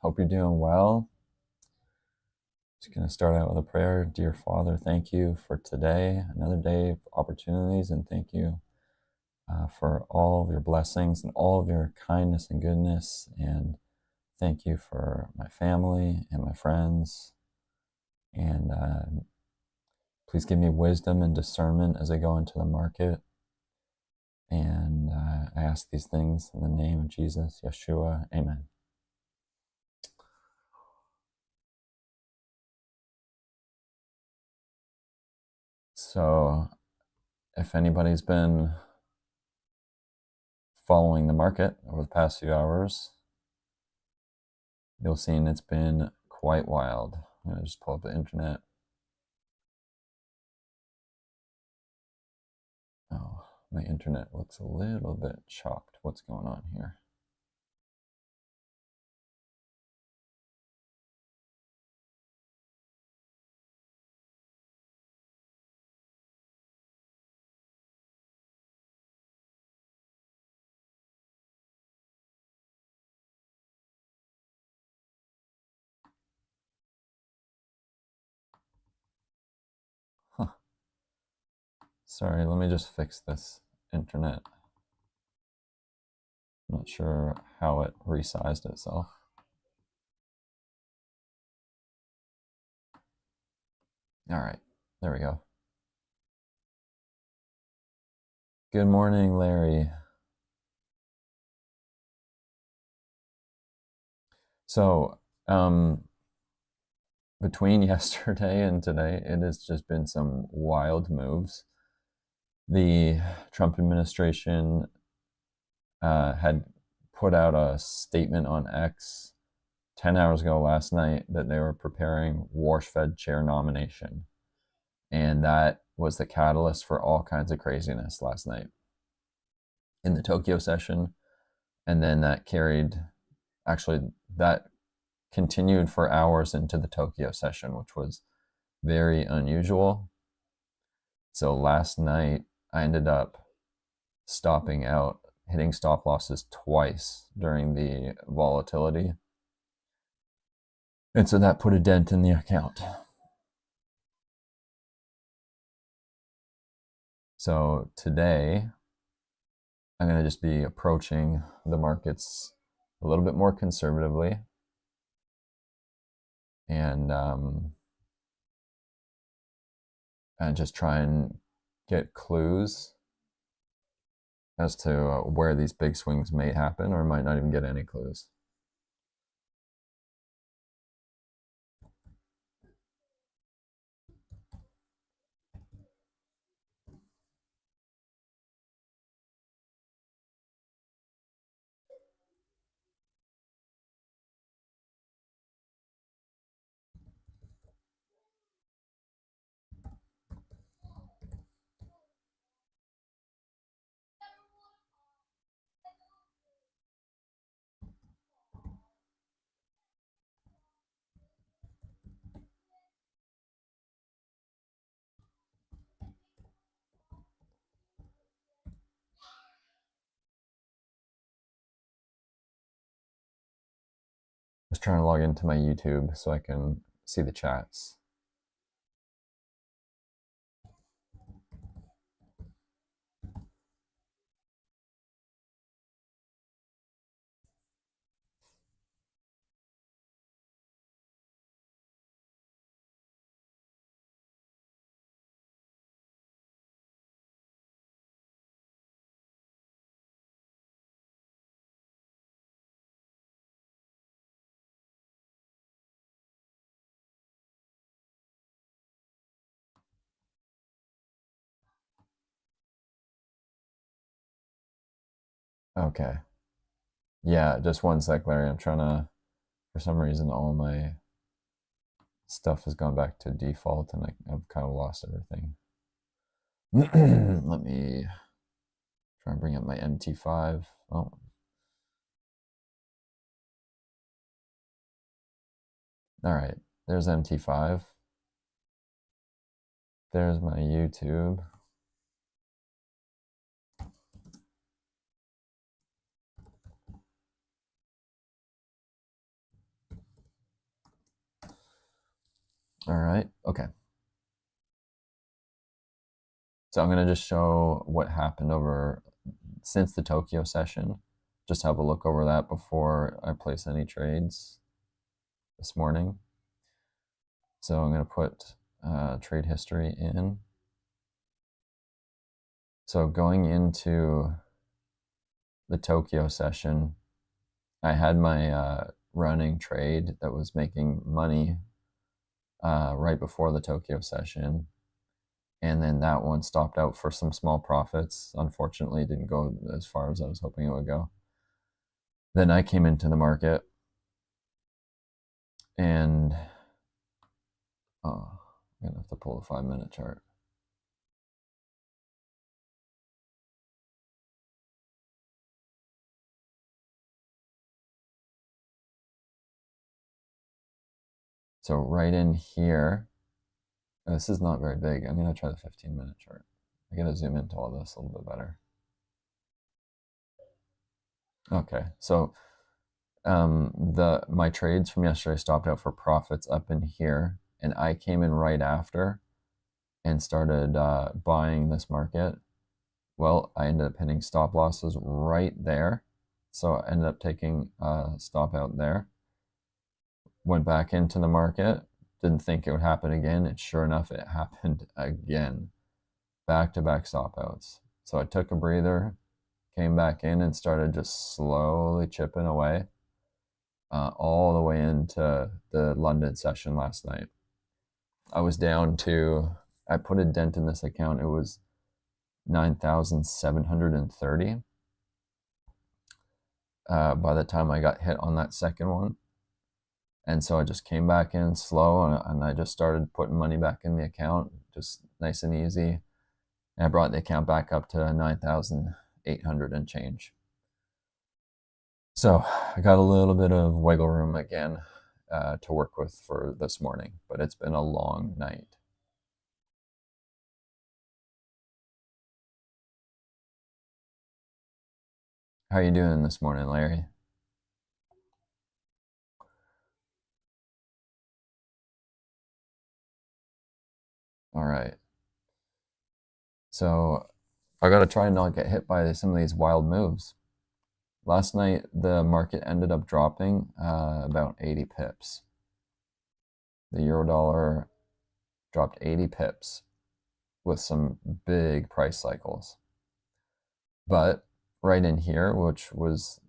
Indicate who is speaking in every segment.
Speaker 1: Hope you're doing well. Just going to start out with a prayer. Dear Father, thank you for today, another day of opportunities, and thank you for all of your blessings and all of your kindness and goodness. And thank you for my family and my friends. And please give me wisdom and discernment as I go into the market. And I ask these things in the name of Jesus, Yeshua. Amen. So if anybody's been following the market over the past few hours, you'll see it's been quite wild. I'm going to just pull up the internet. Oh, my internet looks a little bit chopped. What's going on here? Huh. Sorry, let me just fix this internet. I'm not sure how it resized itself. All right, there we go. Good morning, Larry. So, between yesterday and today, it has just been some wild moves. The Trump administration had put out a statement on X 10 hours ago last night that they were preparing Warsh chair nomination. And that was the catalyst for all kinds of craziness last night in the Tokyo session. And then that continued for hours into the Tokyo session, which was very unusual. So last night, I ended up stopping out, hitting stop losses twice during the volatility. And so that put a dent in the account. So today, I'm going to just be approaching the markets a little bit more conservatively and just try and get clues as to where these big swings may happen, or might not even get any clues. Just trying to log into my YouTube so I can see the chats. Okay. Yeah, just one sec, Larry. I'm trying to, for some reason, all my stuff has gone back to default and I've kind of lost everything. Let me try and bring up my MT5. Oh. All right, there's MT5. There's my YouTube. All right. Okay. So I'm going to just show what happened over since the Tokyo session. Just have a look over that before I place any trades this morning. So I'm going to put trade history in. So going into the Tokyo session, I had my running trade that was making money right before the Tokyo session. And then that one stopped out for some small profits. Unfortunately, it didn't go as far as I was hoping it would go. Then I came into the market and I'm going to have to pull the 5-minute chart. So right in here, this is not very big. I'm going to try the 15-minute chart. I got to zoom into all this a little bit better. Okay, so my trades from yesterday stopped out for profits up in here, and I came in right after and started buying this market. Well, I ended up hitting stop losses right there, so I ended up taking a stop out there. Went back into the market, didn't think it would happen again, and sure enough, it happened again. Back-to-back stop outs. So I took a breather, came back in, and started just slowly chipping away all the way into the London session last night. I was down to, I put a dent in this account. It was 9,730 by the time I got hit on that second one. And so I just came back in slow and I just started putting money back in the account, just nice and easy. And I brought the account back up to 9,800 and change. So I got a little bit of wiggle room again to work with for this morning, but it's been a long night. How are you doing this morning, Larry? All right. So I got to try and not get hit by some of these wild moves. Last night, the market ended up dropping about 80 pips. The euro dollar dropped 80 pips with some big price cycles. But right in here, which was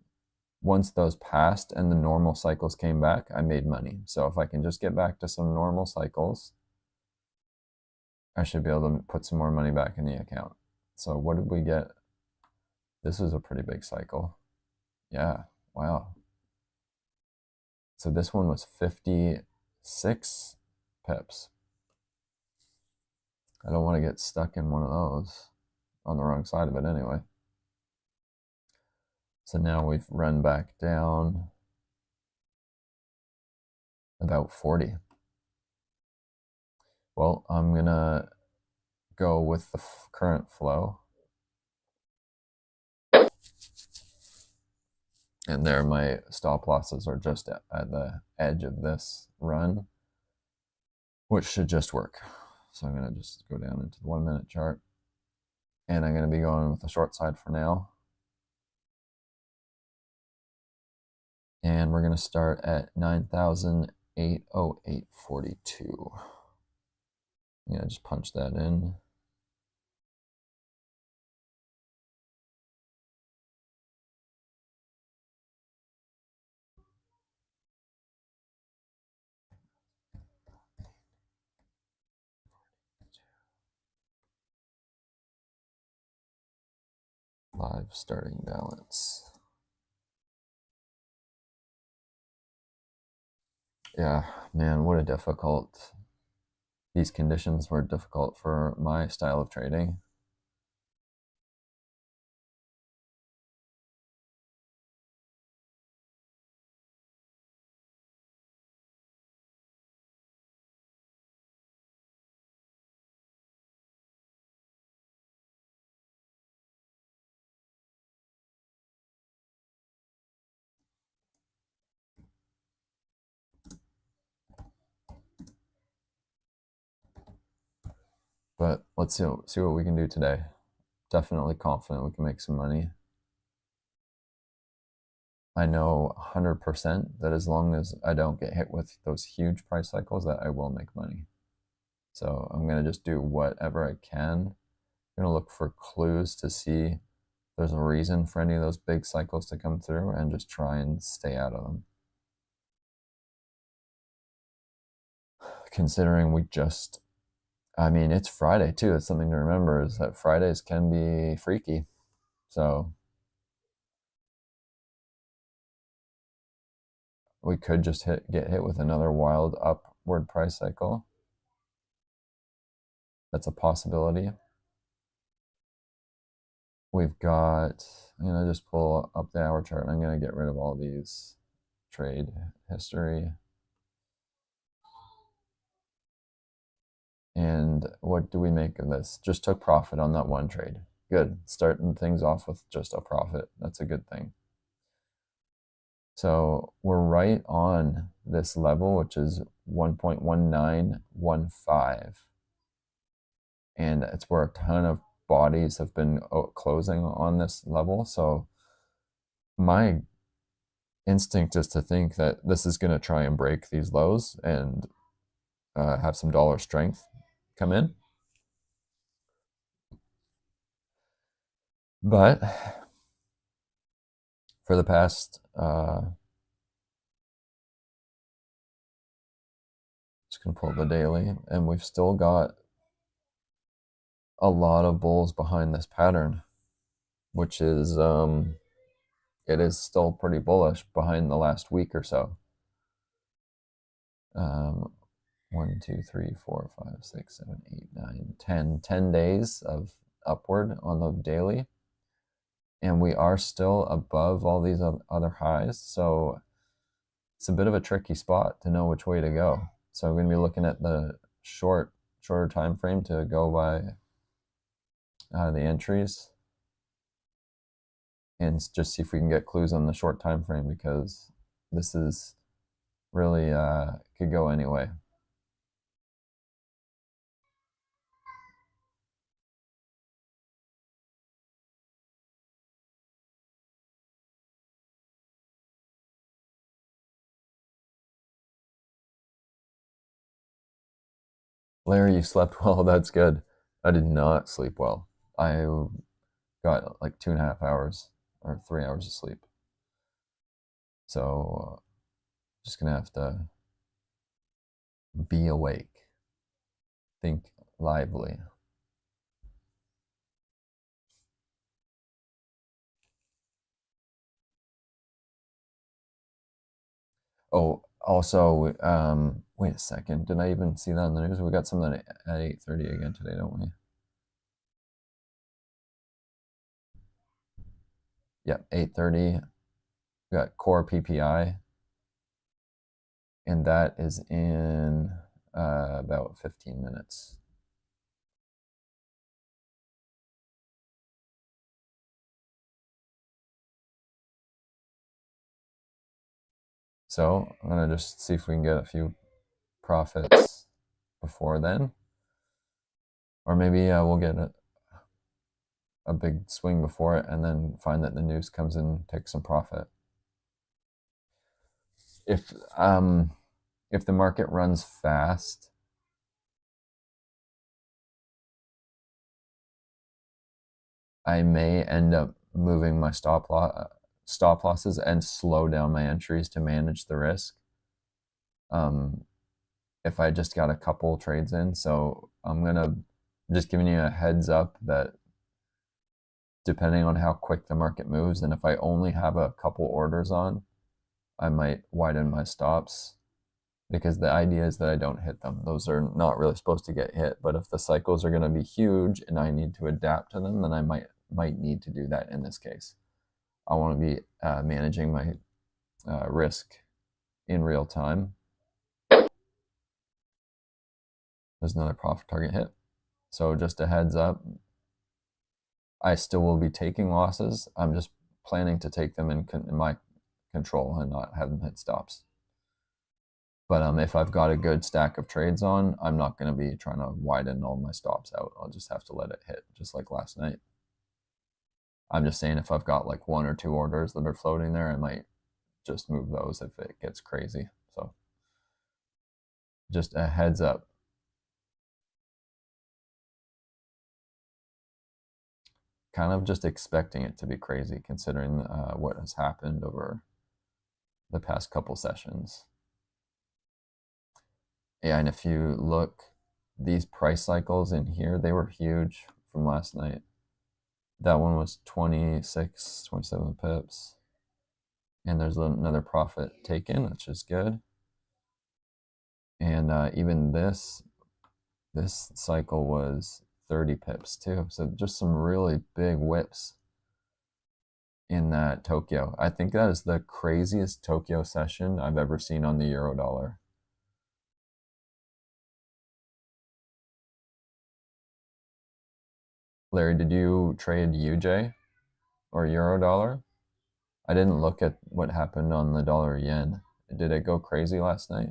Speaker 1: once those passed and the normal cycles came back, I made money. So if I can just get back to some normal cycles, I should be able to put some more money back in the account. So what did we get? This was a pretty big cycle. Yeah, wow. So this one was 56 pips. I don't want to get stuck in one of those on the wrong side of it anyway. So now we've run back down about 40. Well, I'm going to go with the current flow. And there my stop losses are just at the edge of this run, which should just work. So I'm going to just go down into the 1-minute chart. And I'm going to be going with the short side for now. And we're going to start at 9,808.42. I'm going to just punch that in. Live starting balance. Yeah, man, what a difficult, these conditions were difficult for my style of trading. But let's see what we can do today. Definitely confident we can make some money. I know 100% that as long as I don't get hit with those huge price cycles, that I will make money. So I'm going to just do whatever I can. I'm going to look for clues to see if there's a reason for any of those big cycles to come through and just try and stay out of them. Considering I mean, it's Friday too. It's something to remember is that Fridays can be freaky. So we could just get hit with another wild upward price cycle. That's a possibility. We've got, I'm going to just pull up the hour chart and I'm going to get rid of all these trade history. And what do we make of this? Just took profit on that one trade. Good. Starting things off with just a profit. That's a good thing. So we're right on this level, which is 1.1915. And it's where a ton of bodies have been closing on this level. So my instinct is to think that this is going to try and break these lows and have some dollar strength come in. But for the past, just going to pull the daily, and we've still got a lot of bulls behind this pattern, which is, it is still pretty bullish behind the last week or so. 1, 2, 3, 4, 5, 6, 7, 8, 9, 10 days of upward on the daily. And we are still above all these other highs. So it's a bit of a tricky spot to know which way to go. So I'm going to be looking at the shorter time frame to go by the entries and just see if we can get clues on the short time frame, because this is really could go anyway. Larry, you slept well. That's good. I did not sleep well. I got like 2.5 hours or 3 hours of sleep. So just gonna have to be awake, think lively. Oh, also, wait a second. Did I even see that on the news? We got something at 8:30 again today, don't we? Yep, 8:30. We got core PPI, and that is in about 15 minutes. So I'm gonna just see if we can get a few profits before then, or maybe we'll get a big swing before it, and then find that the news comes in, take some profit. If the market runs fast, I may end up moving my stop losses and slow down my entries to manage the risk. If I just got a couple trades in, so I'm just giving you a heads up that depending on how quick the market moves, and if I only have a couple orders on, I might widen my stops, because the idea is that I don't hit them. Those are not really supposed to get hit, but if the cycles are going to be huge and I need to adapt to them, then I might need to do that in this case. I want to be managing my risk in real time. There's another profit target hit. So just a heads up, I still will be taking losses. I'm just planning to take them in my control and not have them hit stops. But if I've got a good stack of trades on, I'm not going to be trying to widen all my stops out. I'll just have to let it hit, just like last night. I'm just saying if I've got like one or two orders that are floating there, I might just move those if it gets crazy. So just a heads up. Kind of just expecting it to be crazy considering what has happened over the past couple sessions. Yeah, and if you look, these price cycles in here, they were huge from last night. That one was 26, 27 pips. And there's another profit taken, which is good. And even this cycle was 30 pips too. So just some really big whips in that Tokyo. I think that is the craziest Tokyo session I've ever seen on the euro dollar. Larry, did you trade UJ or euro dollar? I didn't look at what happened on the dollar yen. Did it go crazy last night?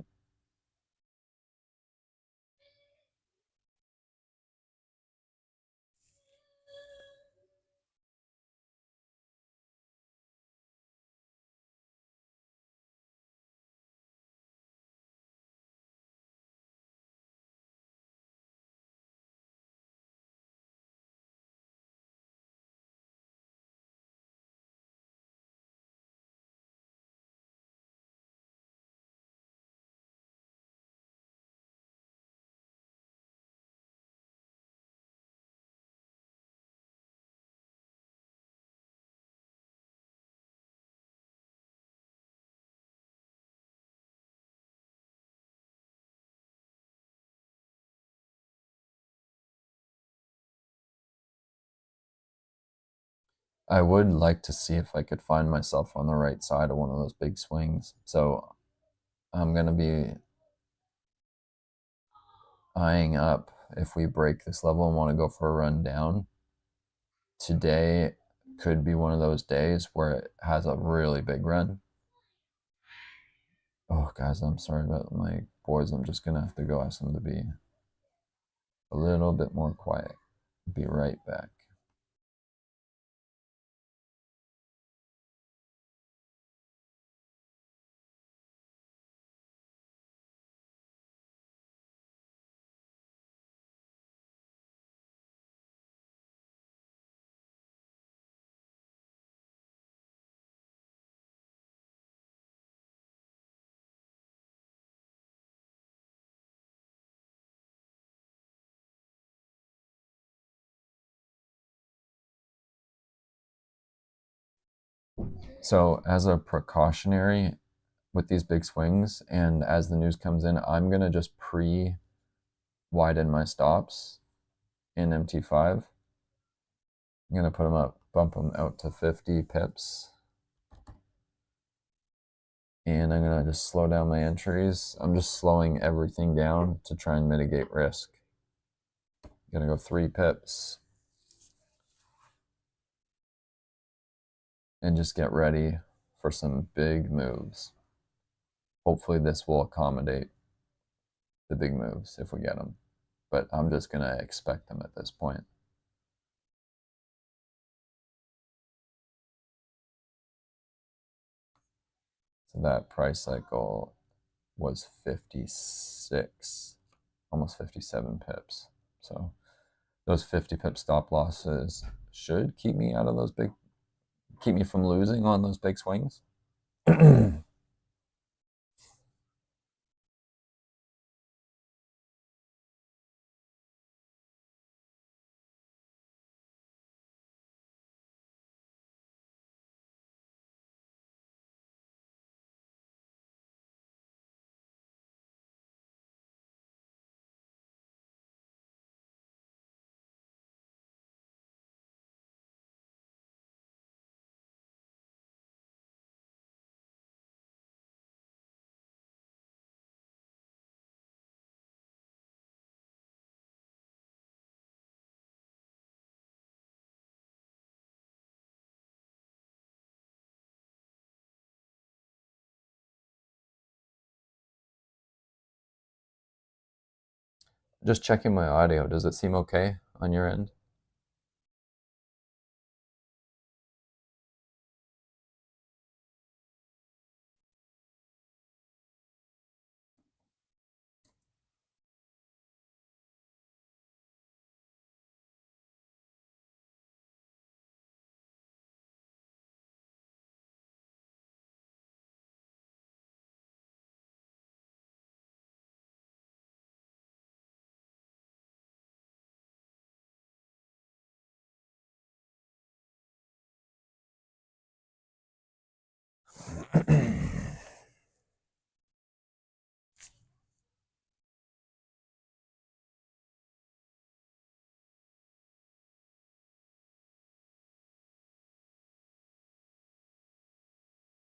Speaker 1: I would like to see if I could find myself on the right side of one of those big swings. So I'm going to be eyeing up if we break this level and want to go for a run down. Today could be one of those days where it has a really big run. Oh, guys, I'm sorry about my boys. I'm just going to have to go ask them to be a little bit more quiet. Be right back. So, as a precautionary with these big swings, and as the news comes in, I'm going to just pre widen my stops in MT5. I'm going to put them up, bump them out to 50 pips. And I'm going to just slow down my entries. I'm just slowing everything down to try and mitigate risk. I'm going to go 3 pips. And just get ready for some big moves. Hopefully this will accommodate the big moves if we get them. But I'm just going to expect them at this point. So that price cycle was 56, almost 57 pips. So those 50 pip stop losses should keep me out of those big, keep me from losing on those big swings. Just checking my audio. Does it seem okay on your end?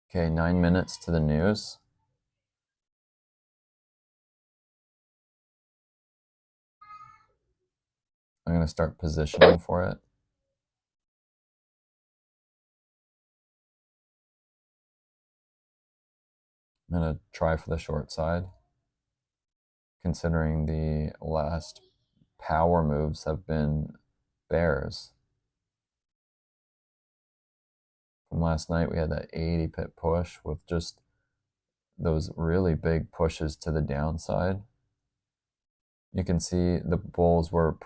Speaker 1: Okay, 9 minutes to the news. I'm going to start positioning for it. I'm going to try for the short side, considering the last power moves have been bears. From last night, we had that 80 pip push with just those really big pushes to the downside. You can see the bulls were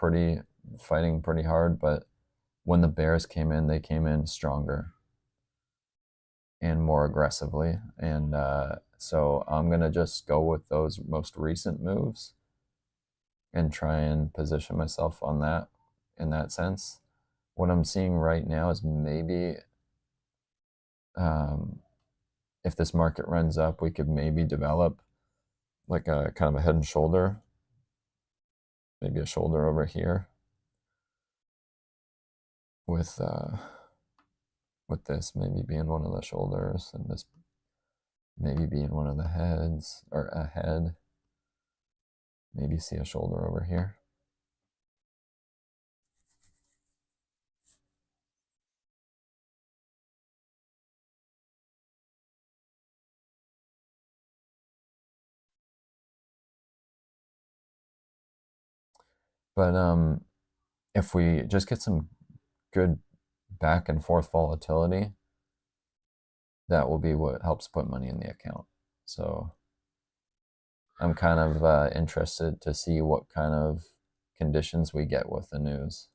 Speaker 1: fighting pretty hard, but when the bears came in, they came in stronger and more aggressively. And so I'm going to just go with those most recent moves and try and position myself on that in that sense. What I'm seeing right now is maybe um, if this market runs up, we could maybe develop like a kind of a head and shoulder, maybe a shoulder over here with this maybe being one of the shoulders and this maybe being one of the heads or a head. Maybe see a shoulder over here. But if we just get some good back and forth volatility, that will be what helps put money in the account. So I'm kind of interested to see what kind of conditions we get with the news.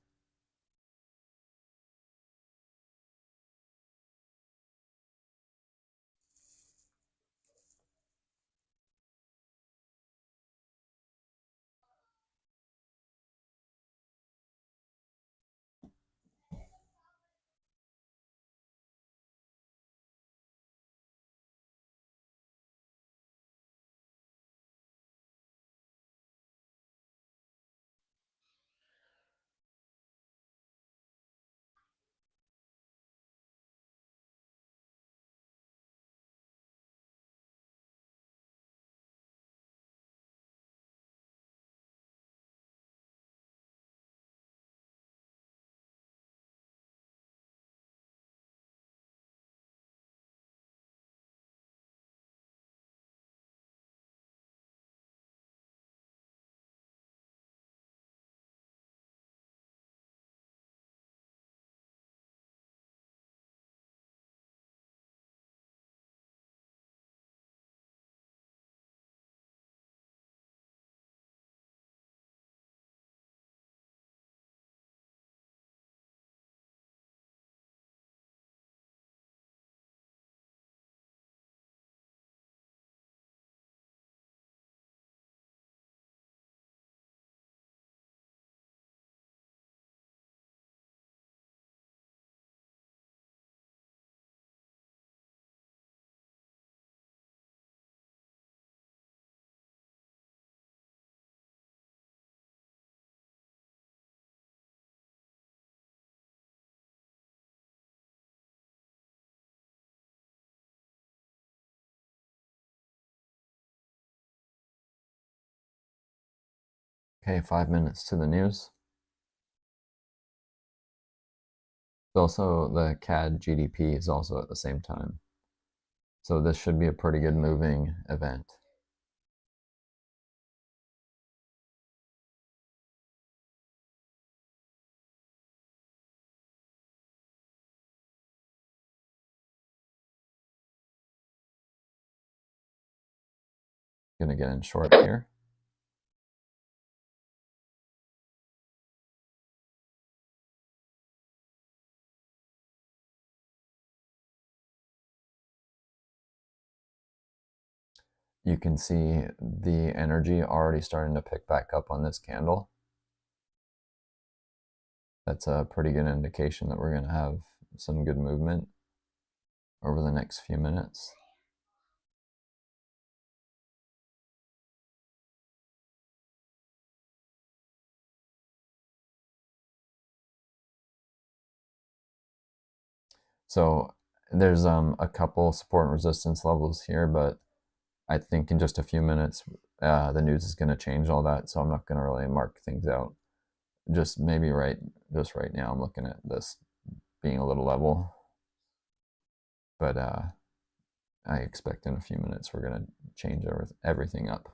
Speaker 1: Okay, 5 minutes to the news. Also, the CAD GDP is also at the same time. So this should be a pretty good moving event. Going to get in short here. You can see the energy already starting to pick back up on this candle. That's a pretty good indication that we're going to have some good movement over the next few minutes. So there's a couple support and resistance levels here, but I think in just a few minutes, the news is going to change all that. So I'm not going to really mark things out. Just maybe just right now, I'm looking at this being a little level, but I expect in a few minutes we're going to change everything up.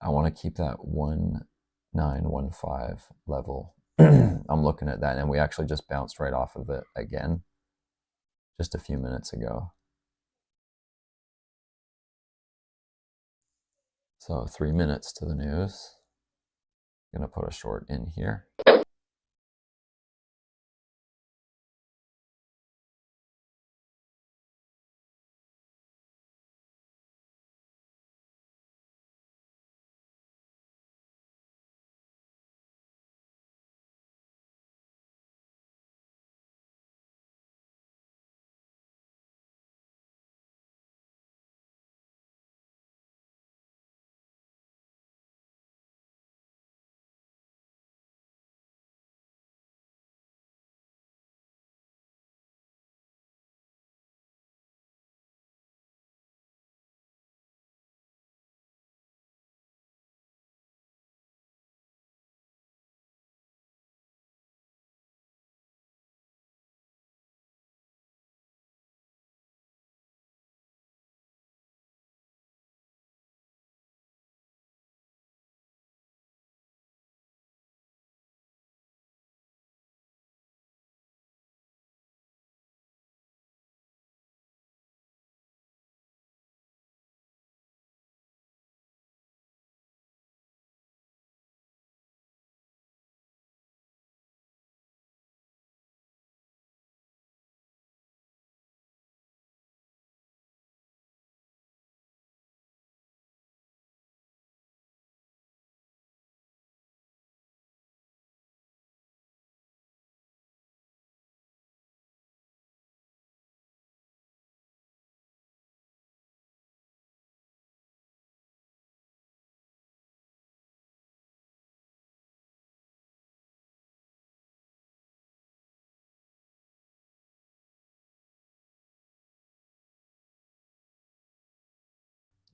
Speaker 1: I want to keep that 1915 level. I'm looking at that, and we actually just bounced right off of it again just a few minutes ago. So 3 minutes to the news. I'm going to put a short in here.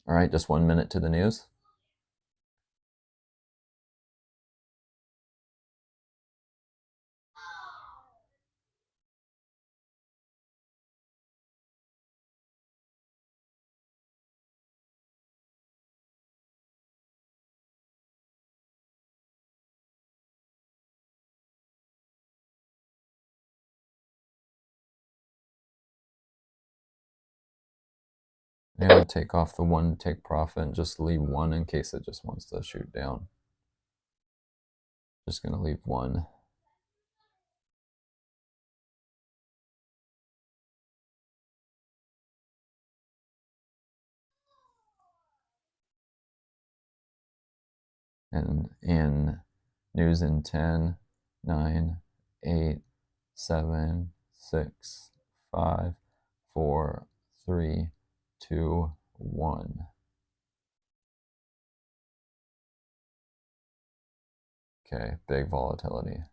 Speaker 1: All right, just 1 minute to the news. I'm going to take off the one take profit and just leave one in case it just wants to shoot down. Just going to leave one. And in news in 10, 9, 8, 7, 6, 5, 4, 3, 2, 1. Okay, big volatility.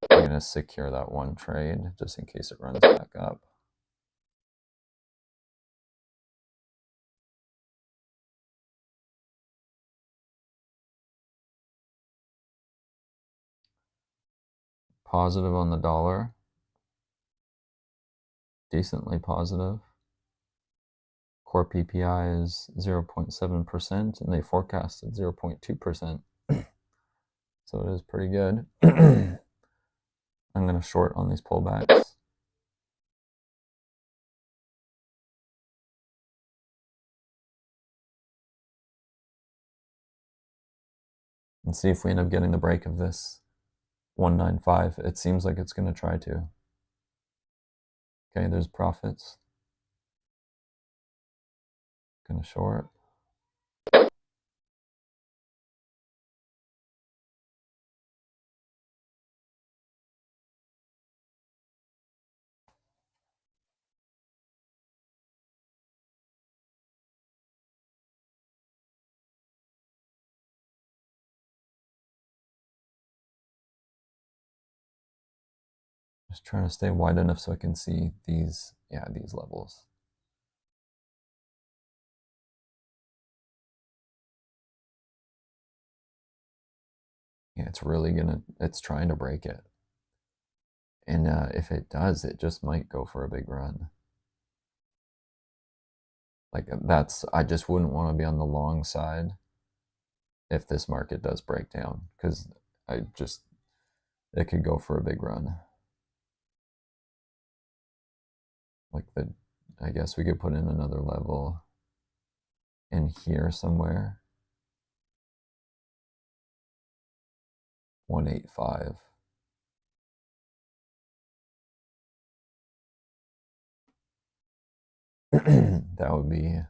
Speaker 1: I'm going to secure that one trade just in case it runs back up. Positive on the dollar. Decently positive. Core PPI is 0.7%, and they forecasted 0.2%. So it is pretty good. I'm going to short on these pullbacks. And see if we end up getting the break of this 195. It seems like it's going to try to. Okay, there's profits. Going to short. Just trying to stay wide enough so I can see these, these levels. Yeah, it's trying to break it. And if it does, it just might go for a big run. Like I just wouldn't want to be on the long side if this market does break down, because it could go for a big run. I guess we could put in another level in here somewhere. 185. That would be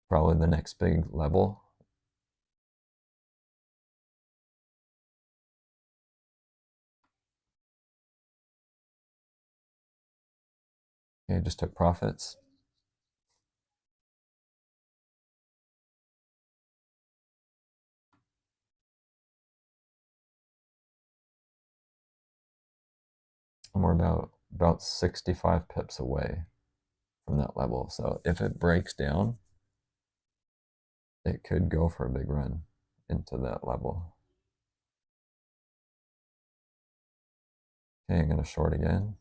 Speaker 1: probably the next big level. Okay, just took profits. And we're about 65 pips away from that level. So if it breaks down, it could go for a big run into that level. Okay, I'm going to short again.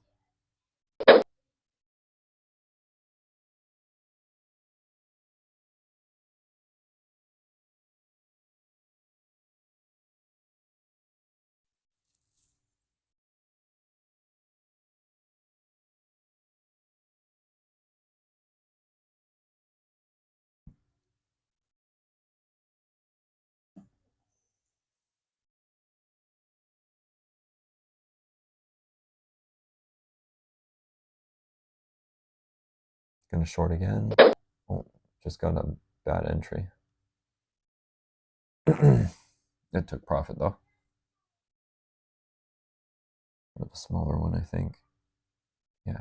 Speaker 1: Going to short again. Oh, just got a bad entry. It took profit though. A smaller one, I think. Yeah.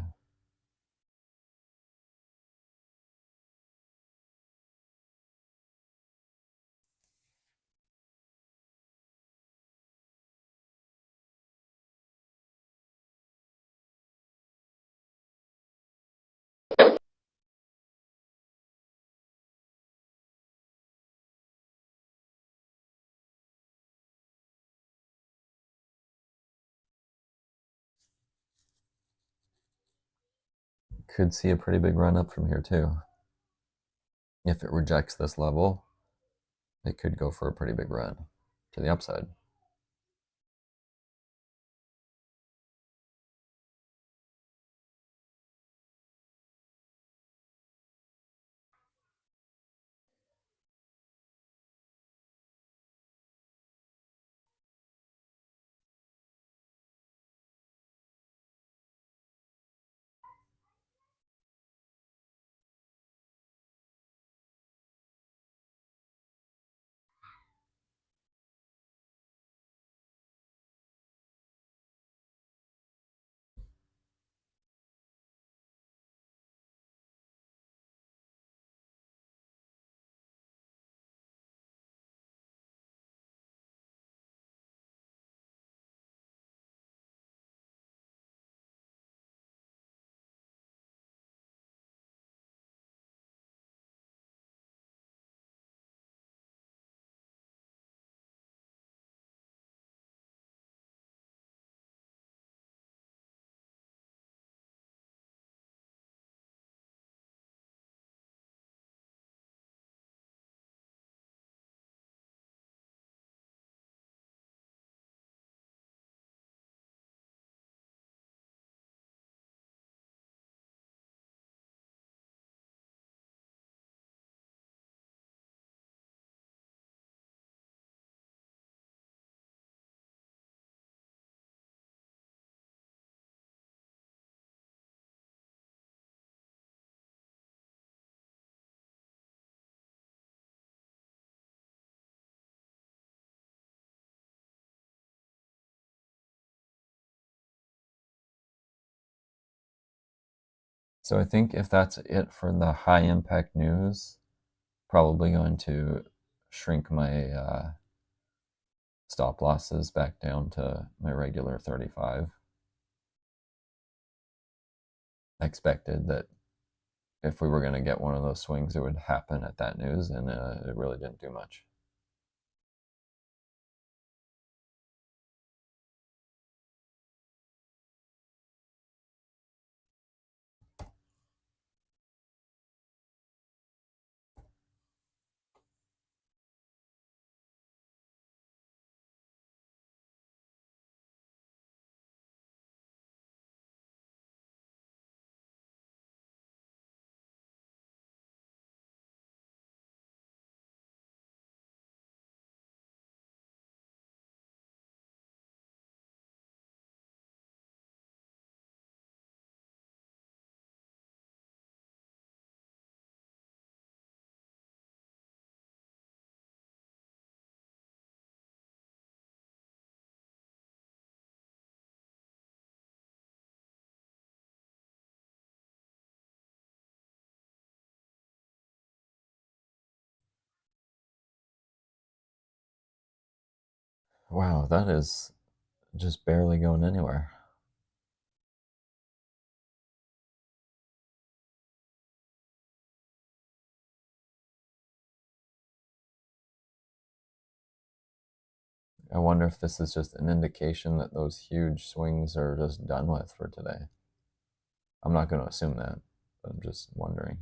Speaker 1: Could see a pretty big run up from here too. If it rejects this level, it could go for a pretty big run to the upside. So I think if that's it for the high impact news, probably going to shrink my stop losses back down to my regular 35. I expected that if we were going to get one of those swings, it would happen at that news, and it really didn't do much. Wow, that is just barely going anywhere. I wonder if this is just an indication that those huge swings are just done with for today. I'm not going to assume that, but I'm just wondering.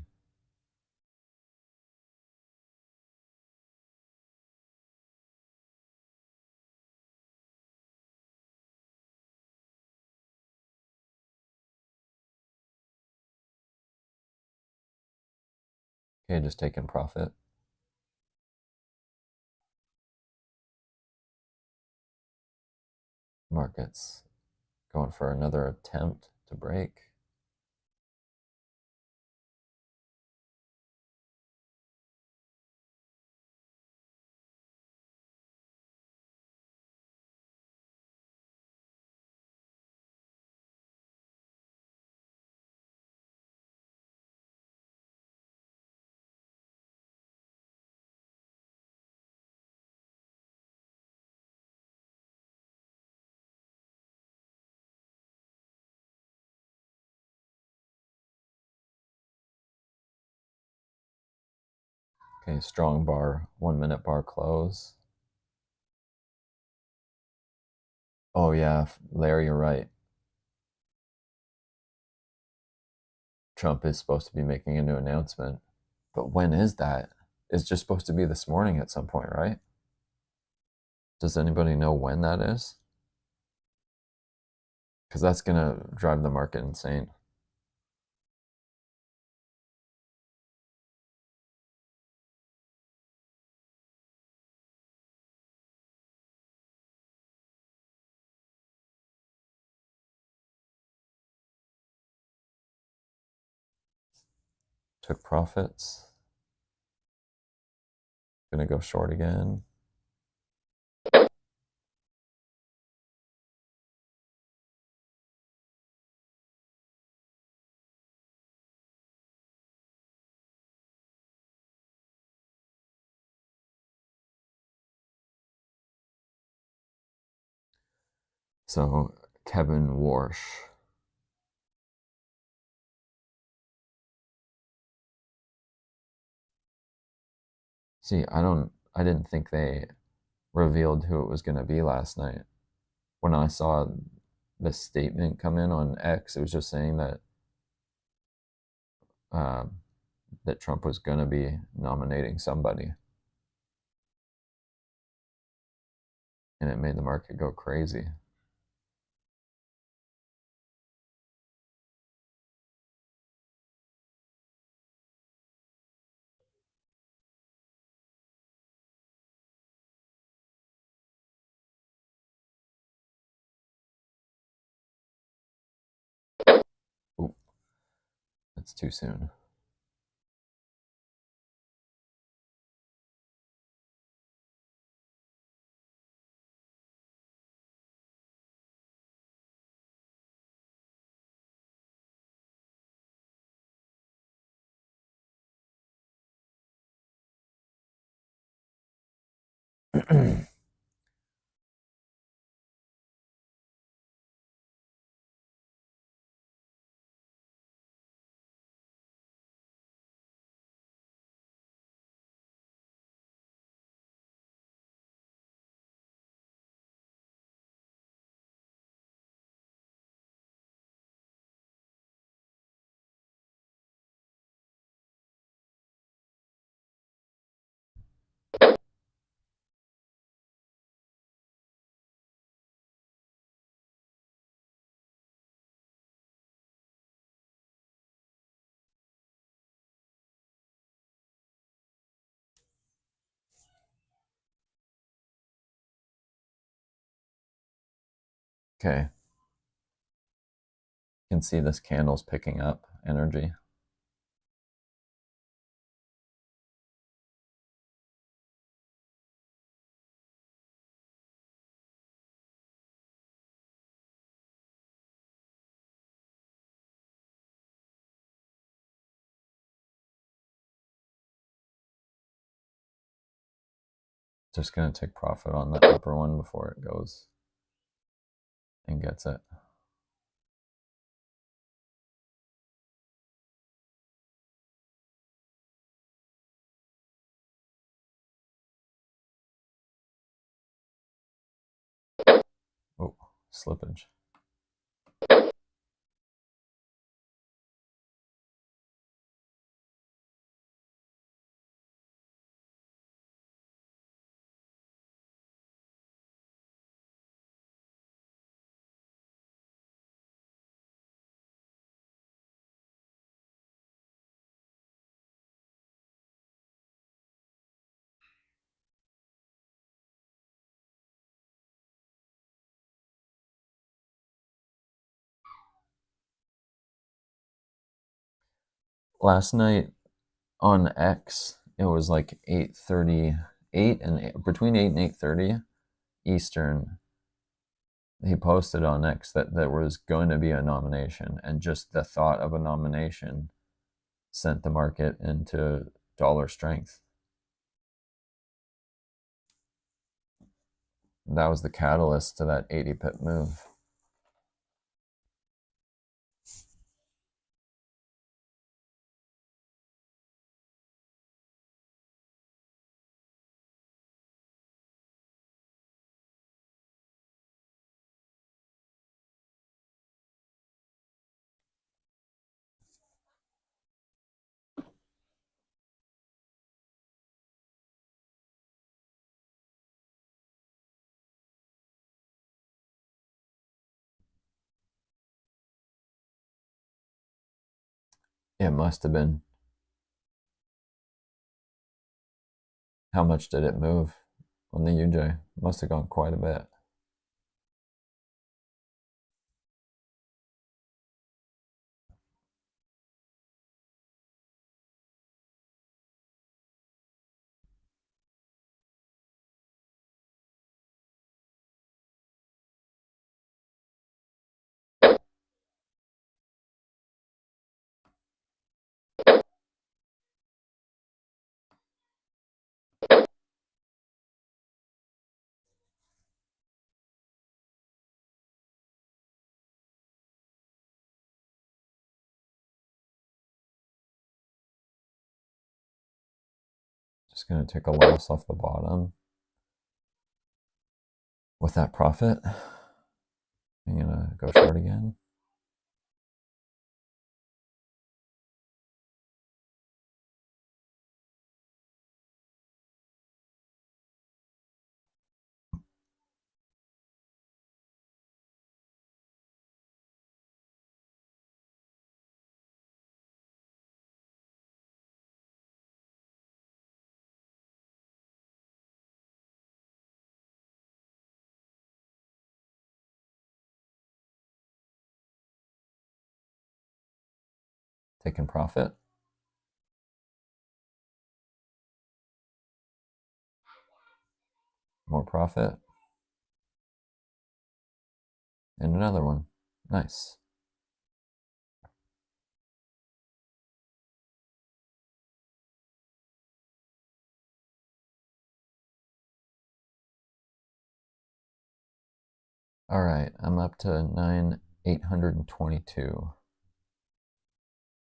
Speaker 1: Okay, just taking profit. Markets going for another attempt to break. Okay, strong bar, 1 minute bar close. Oh yeah, Larry, you're right. Trump is supposed to be making a new announcement. But when is that? It's just supposed to be this morning at some point, right? Does anybody know when that is? Because that's going to drive the market insane. Took profits. Going to go short again. So Kevin Warsh. See, I didn't think they revealed who it was going to be last night. When I saw the statement come in on X, it was just saying uh, that Trump was going to be nominating somebody, and it made the market go crazy. Ooh, that's too soon. Okay. You can see this candle's picking up energy. Just going to take profit on that upper one before it goes and gets it. Oh, slippage. Last night on X, it was like 8:38 and between 8 and 8:30 Eastern. He posted on X that there was going to be a nomination, and just the thought of a nomination sent the market into dollar strength. That was the catalyst to that 80 pip move. It must have been. How much did it move on the UJ? Must have gone quite a bit. Just going to take a loss off the bottom with that profit. I'm going to go short again. Taking profit. More profit. And another one. Nice. All right, I'm up to 9,822.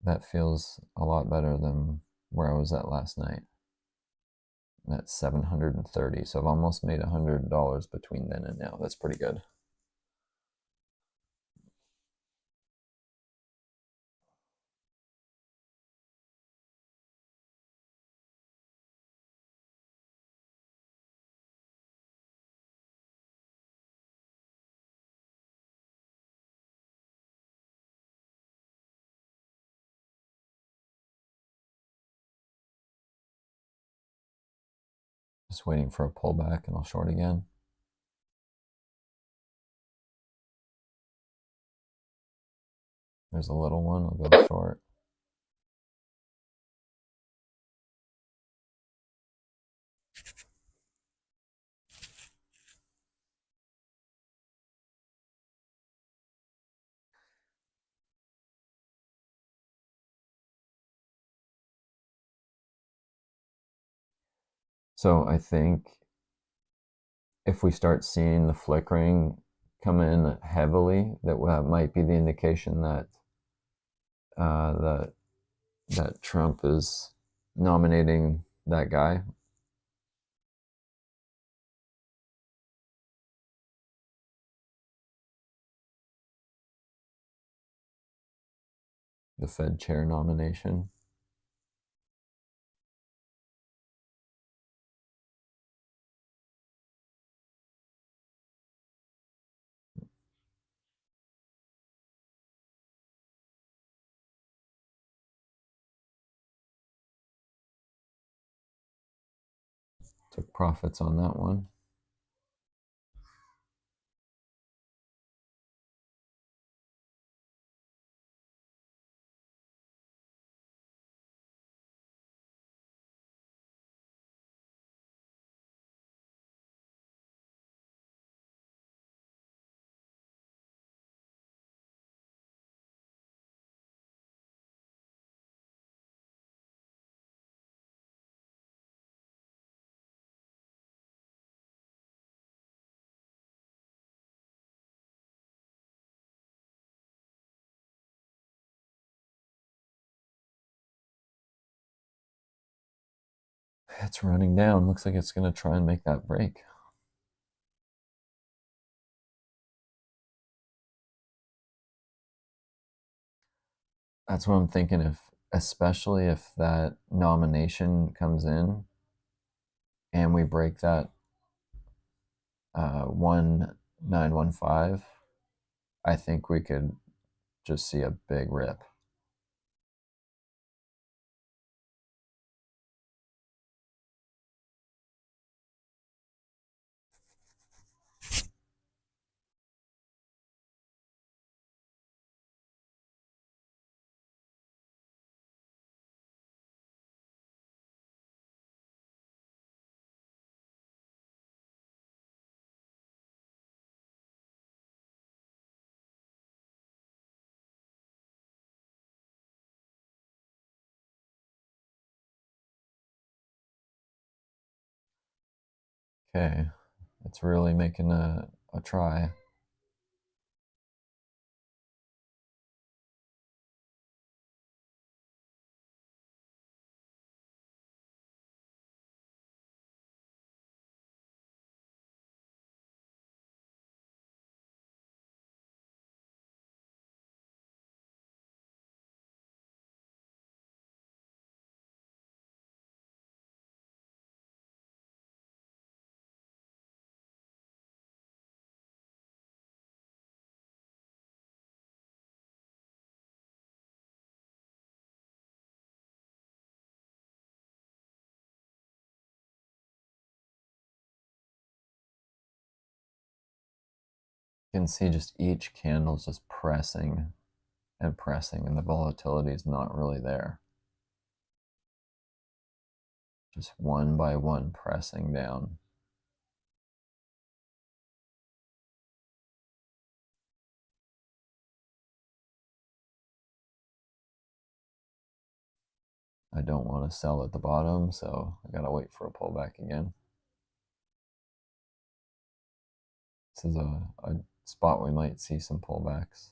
Speaker 1: That feels a lot better than where I was at last night. That's 730. So I've almost made $100 between then and now. That's pretty good. Just waiting for a pullback and I'll short again. There's a little one, I'll go short. So I think if we start seeing the flickering come in heavily, that might be the indication that that Trump is nominating that guy. The Fed chair nomination. Took profits on that one. It's running down. Looks like it's going to try and make that break. That's what I'm thinking. Especially if that nomination comes in and we break that 1915, I think we could just see a big rip. Okay, it's really making a try. You can see just each candle's just pressing and pressing, and the volatility is not really there. Just one by one pressing down. I don't want to sell at the bottom, so I gotta wait for a pullback again. This is a spot we might see some pullbacks.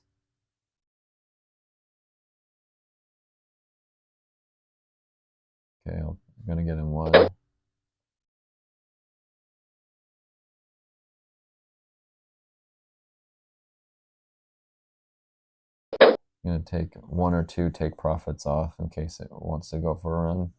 Speaker 1: Okay, I'm going to get in one. I'm going to take one or two take profits off in case it wants to go for a run.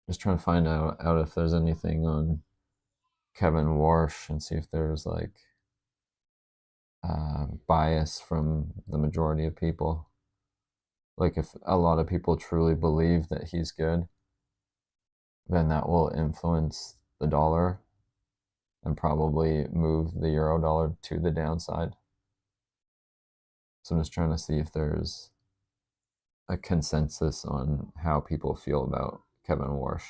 Speaker 1: Just trying to find out if there's anything on Kevin Warsh and see if there's like bias from the majority of people. Like if a lot of people truly believe that he's good, then that will influence the dollar and probably move the euro dollar to the downside. So I'm just trying to see if there's a consensus on how people feel about Kevin Warsh.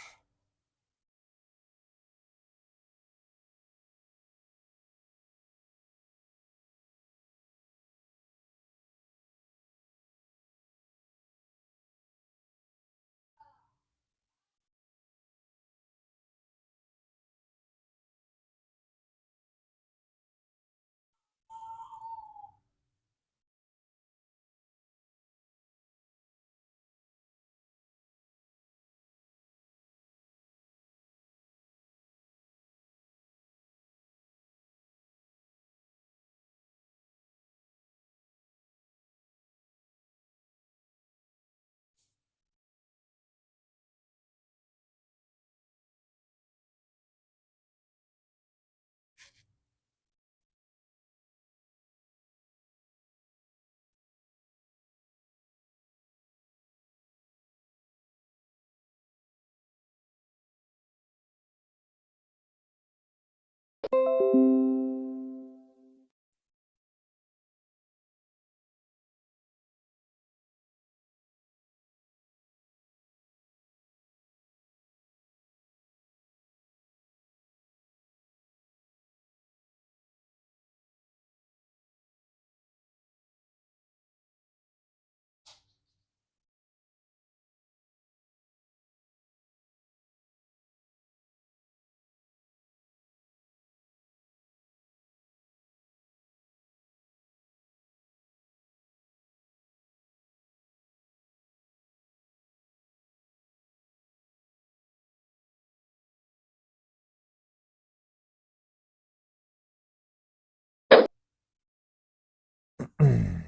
Speaker 1: Well,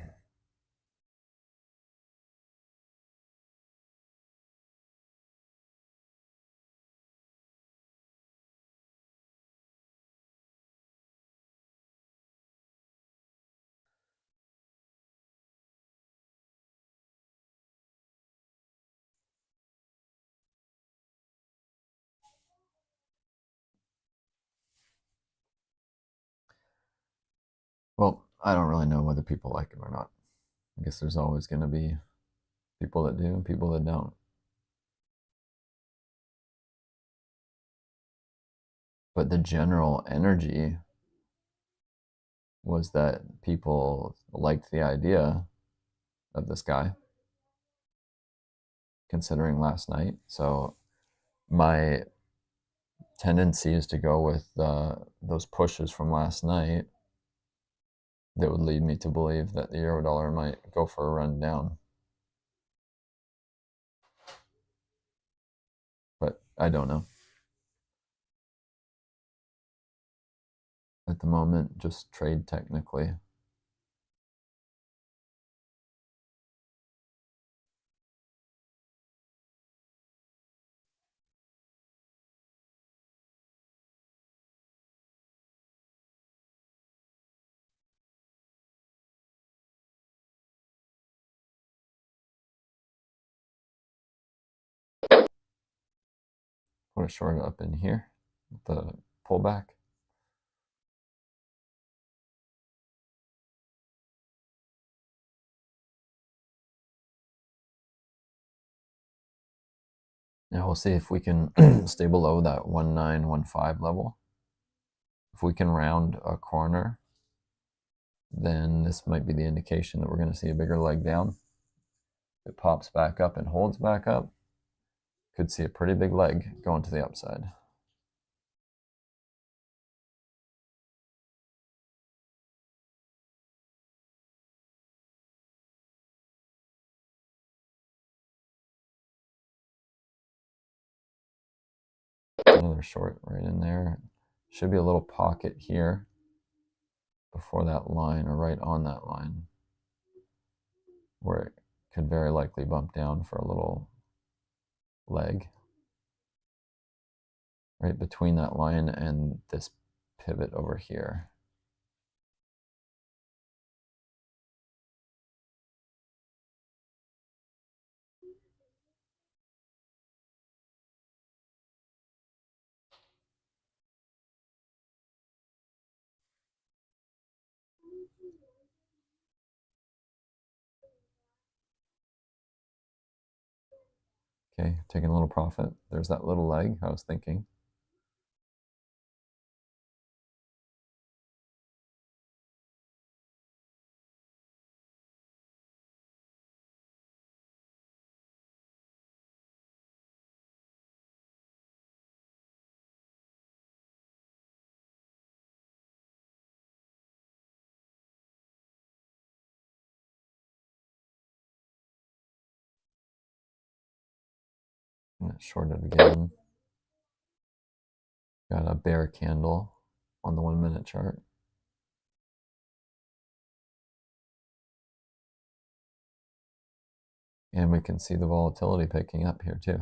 Speaker 1: I don't really know whether people like him or not. I guess there's always going to be people that do and people that don't. But the general energy was that people liked the idea of this guy, considering last night. So my tendency is to go with those pushes from last night that would lead me to believe that the euro dollar might go for a run down. But I don't know. At the moment, just trade technically. Put a short up in here with the pullback. Now we'll see if we can stay below that 1915 level. If we can round a corner, then this might be the indication that we're going to see a bigger leg down. If it pops back up and holds back up, could see a pretty big leg going to the upside. Another short right in there. Should be a little pocket here before that line, or right on that line, where it could very likely bump down for a little leg. Right between that line and this pivot over here. Okay, taking a little profit. There's that little leg I was thinking. And it shorted again. Got a bear candle on the 1 minute chart. And we can see the volatility picking up here too.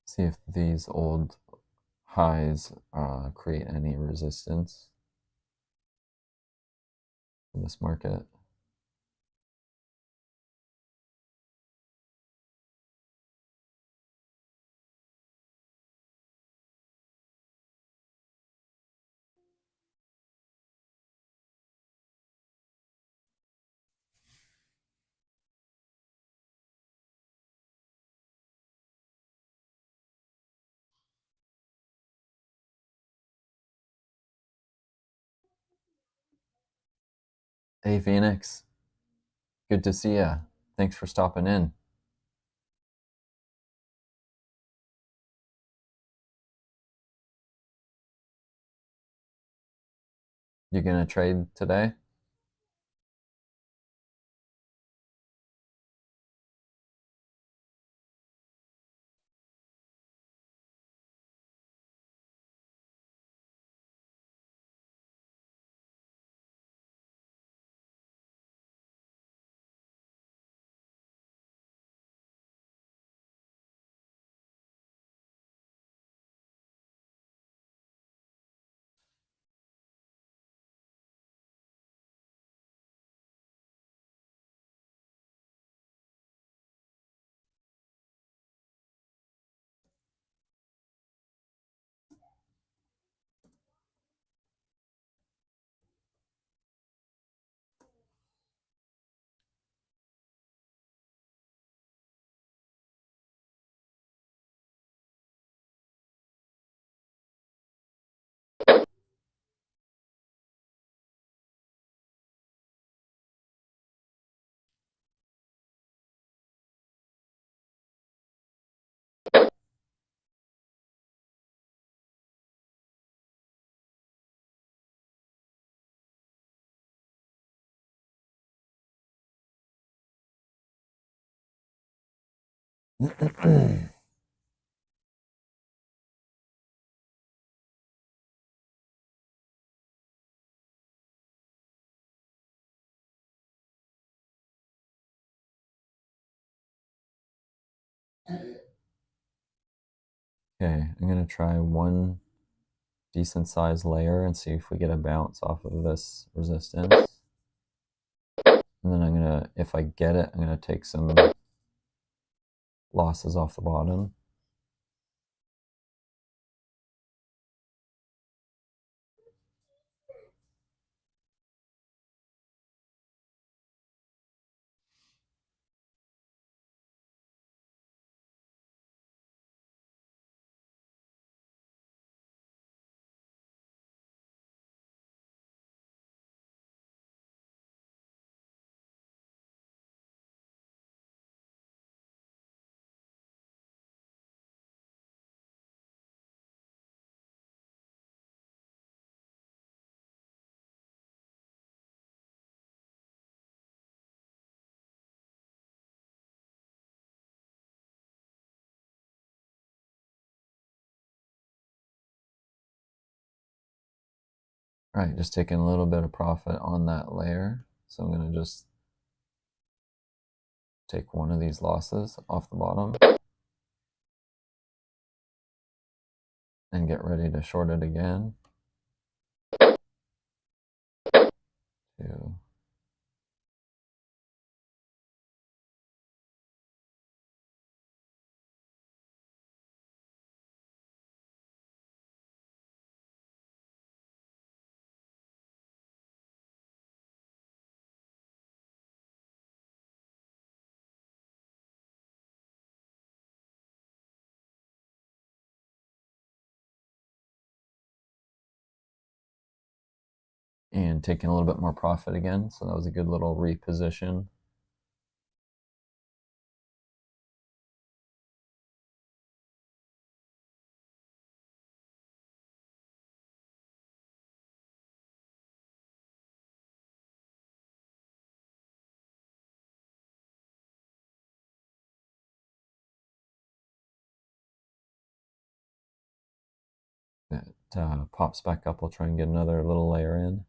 Speaker 1: See if these old highs create any resistance in this market. Hey, Phoenix. Good to see ya. Thanks for stopping in. You gonna trade today? Okay, I'm gonna try one decent sized layer and see if we get a bounce off of this resistance. And then if I get it, I'm gonna take some losses off the bottom. All right, just taking a little bit of profit on that layer. So I'm gonna just take one of these losses off the bottom and get ready to short it again. Two. And taking a little bit more profit again. So that was a good little reposition. It pops back up. We'll try and get another little layer in.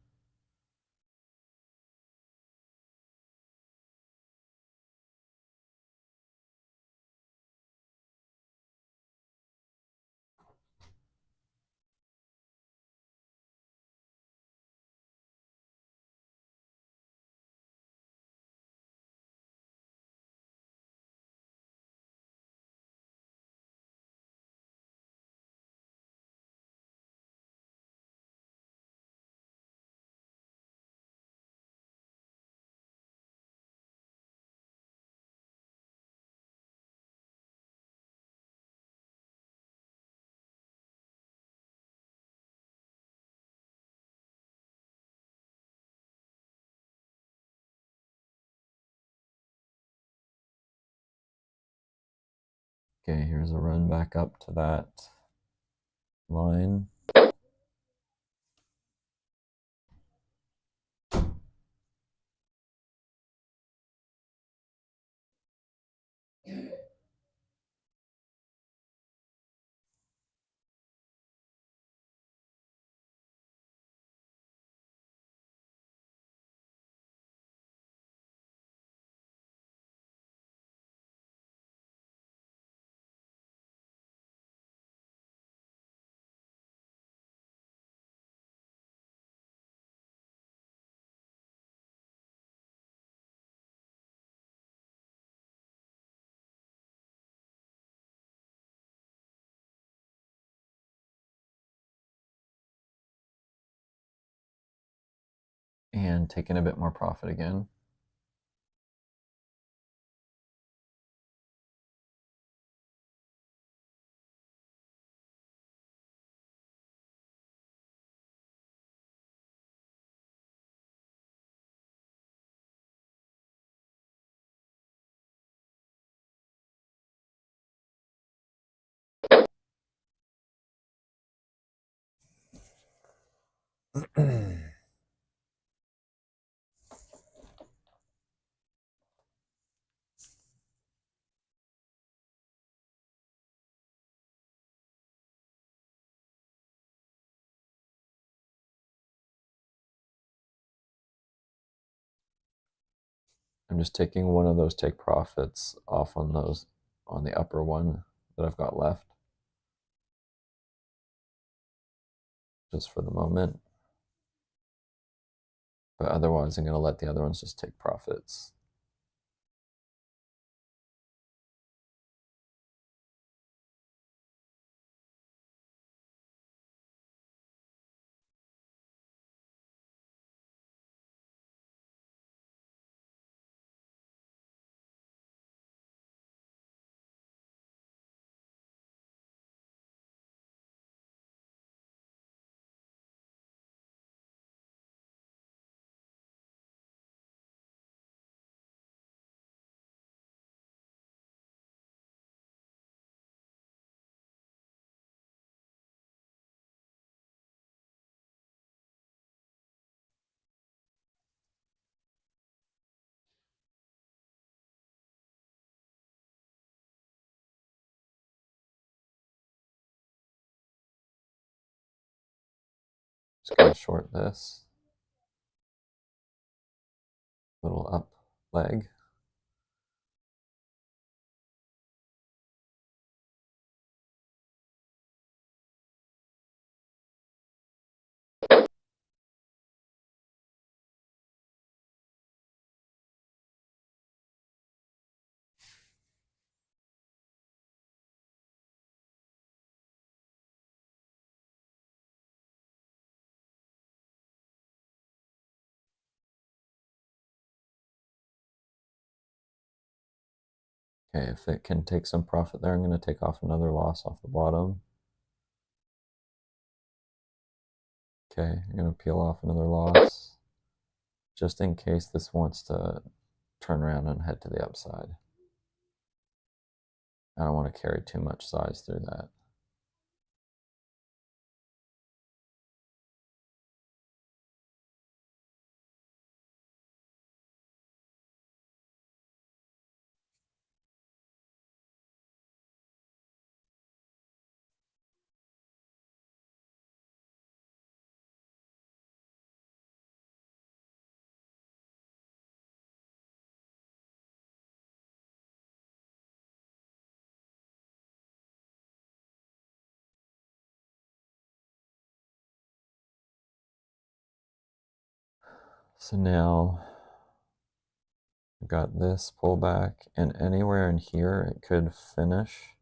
Speaker 1: Okay, here's a run back up to that line. And taking a bit more profit again. I'm just taking one of those take profits off on those, on the upper one that I've got left, just for the moment. But otherwise, I'm going to let the other ones just take profits. Just going to short this little up leg. Okay, if it can take some profit there, I'm going to take off another loss off the bottom. Okay, I'm going to peel off another loss, just in case this wants to turn around and head to the upside. I don't want to carry too much size through that. So now I've got this pullback, and anywhere in here it could finish,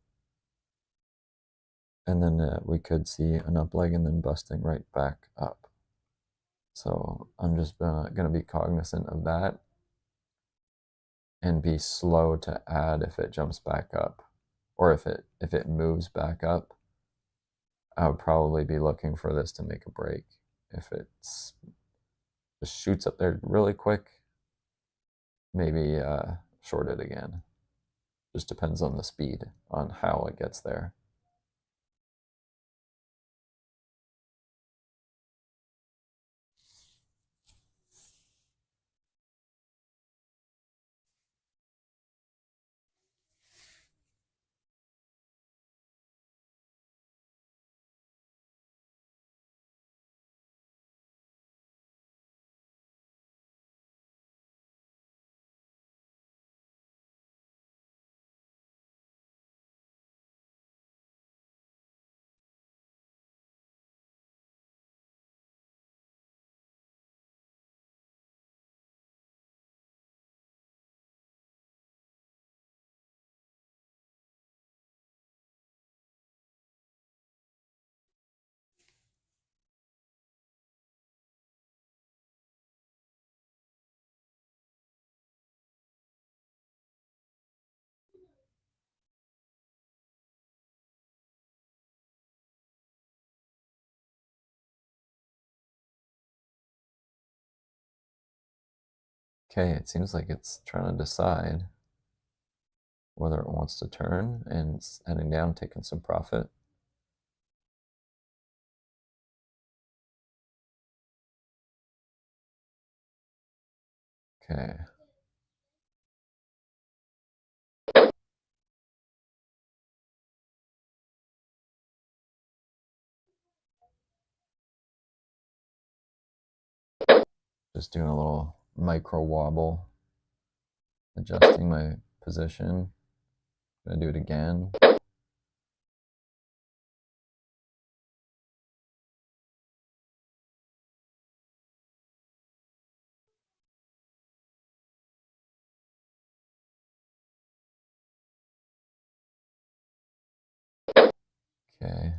Speaker 1: and then we could see an up leg and then busting right back up. So I'm just going to be cognizant of that and be slow to add if it jumps back up, or if it moves back up. I would probably be looking for this to make a break. If it's just shoots up there really quick, maybe short it again. Just depends on the speed, on how it gets there. Okay, it seems like it's trying to decide whether it wants to turn, and it's heading down, taking some profit. Okay. Just doing a little micro wobble, adjusting my position. Gonna do it again. Okay.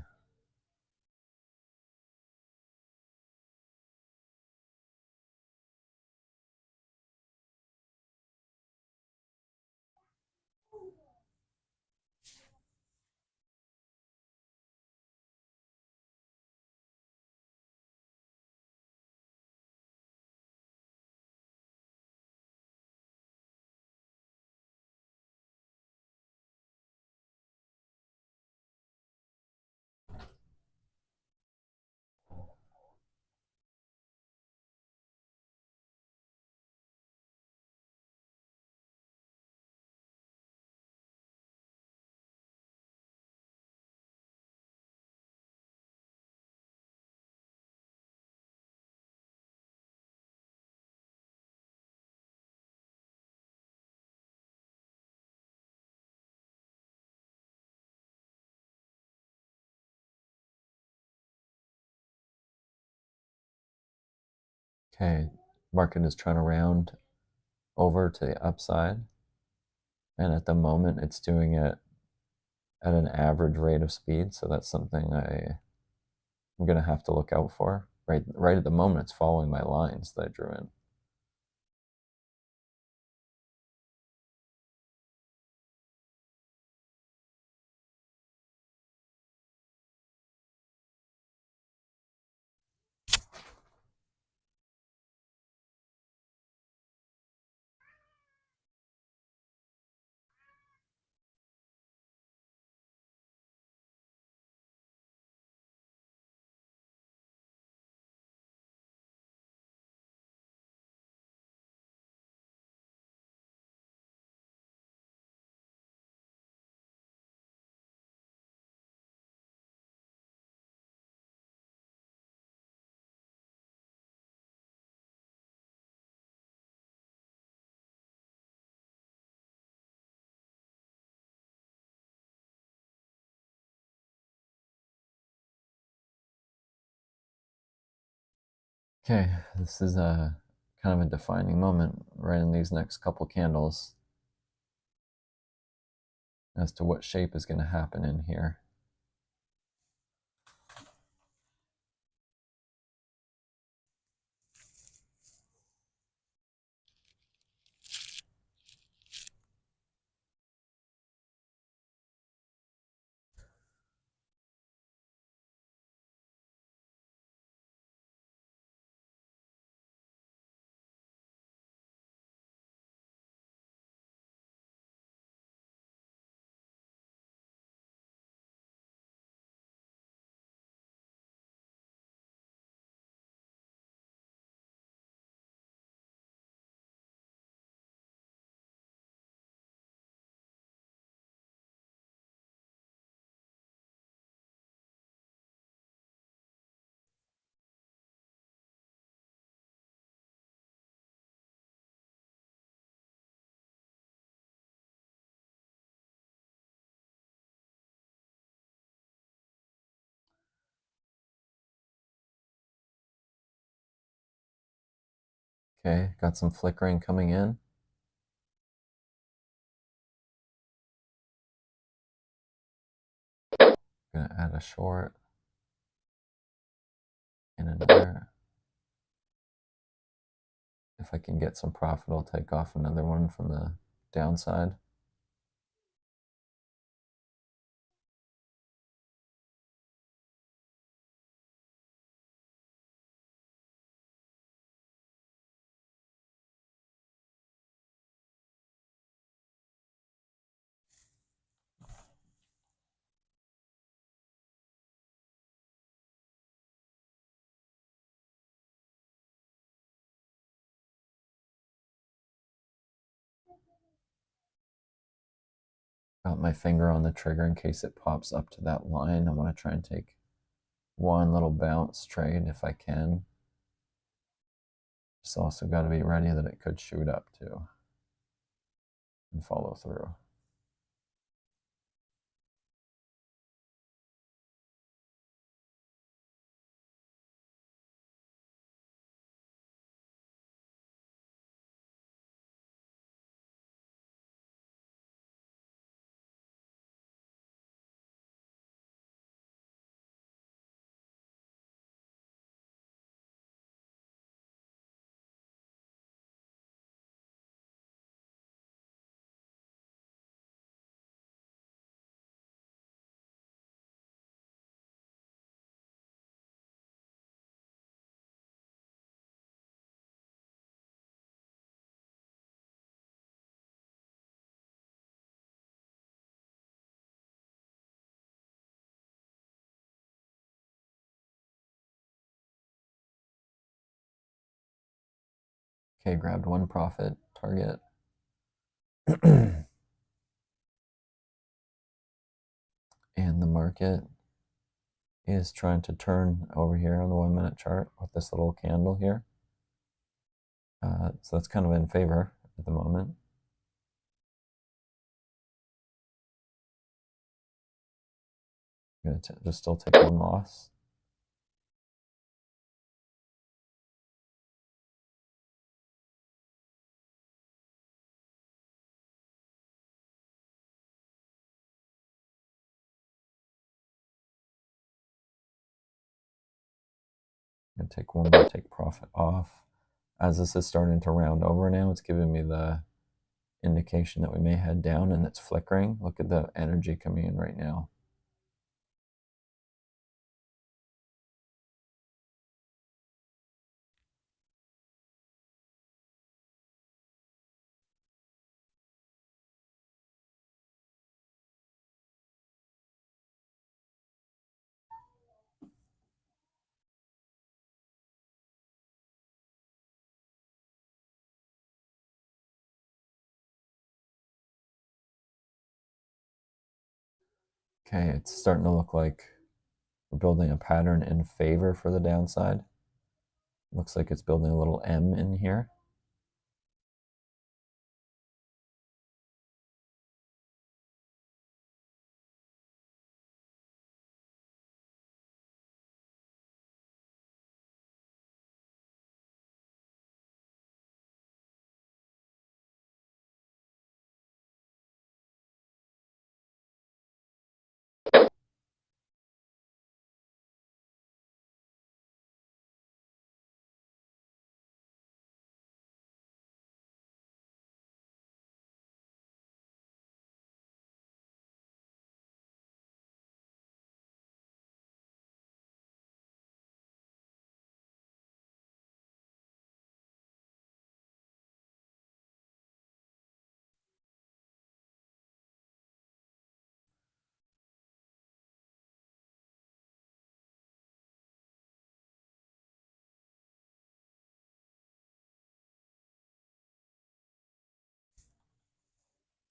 Speaker 1: Okay. Market is trying to round over to the upside. And at the moment, it's doing it at an average rate of speed. So that's something I'm going to have to look out for. Right at the moment, it's following my lines that I drew in. Okay, this is a kind of a defining moment right in these next couple candles as to what shape is going to happen in here. Okay, got some flickering coming in. Gonna add a short and another. If I can get some profit, I'll take off another one from the downside. Got my finger on the trigger in case it pops up to that line. I want to try and take one little bounce trade if I can. Just also got to be ready that it could shoot up too and follow through. Okay, grabbed one profit target. And the market is trying to turn over here on the 1 minute chart with this little candle here. So that's kind of in favor at the moment. I'm going to just still take one loss. I'm going to take one more, take profit off. As this is starting to round over now, it's giving me the indication that we may head down, and it's flickering. Look at the energy coming in right now. Okay, it's starting to look like we're building a pattern in favor for the downside. Looks like it's building a little M in here.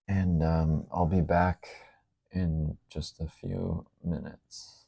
Speaker 1: And I'll be back in just a few minutes.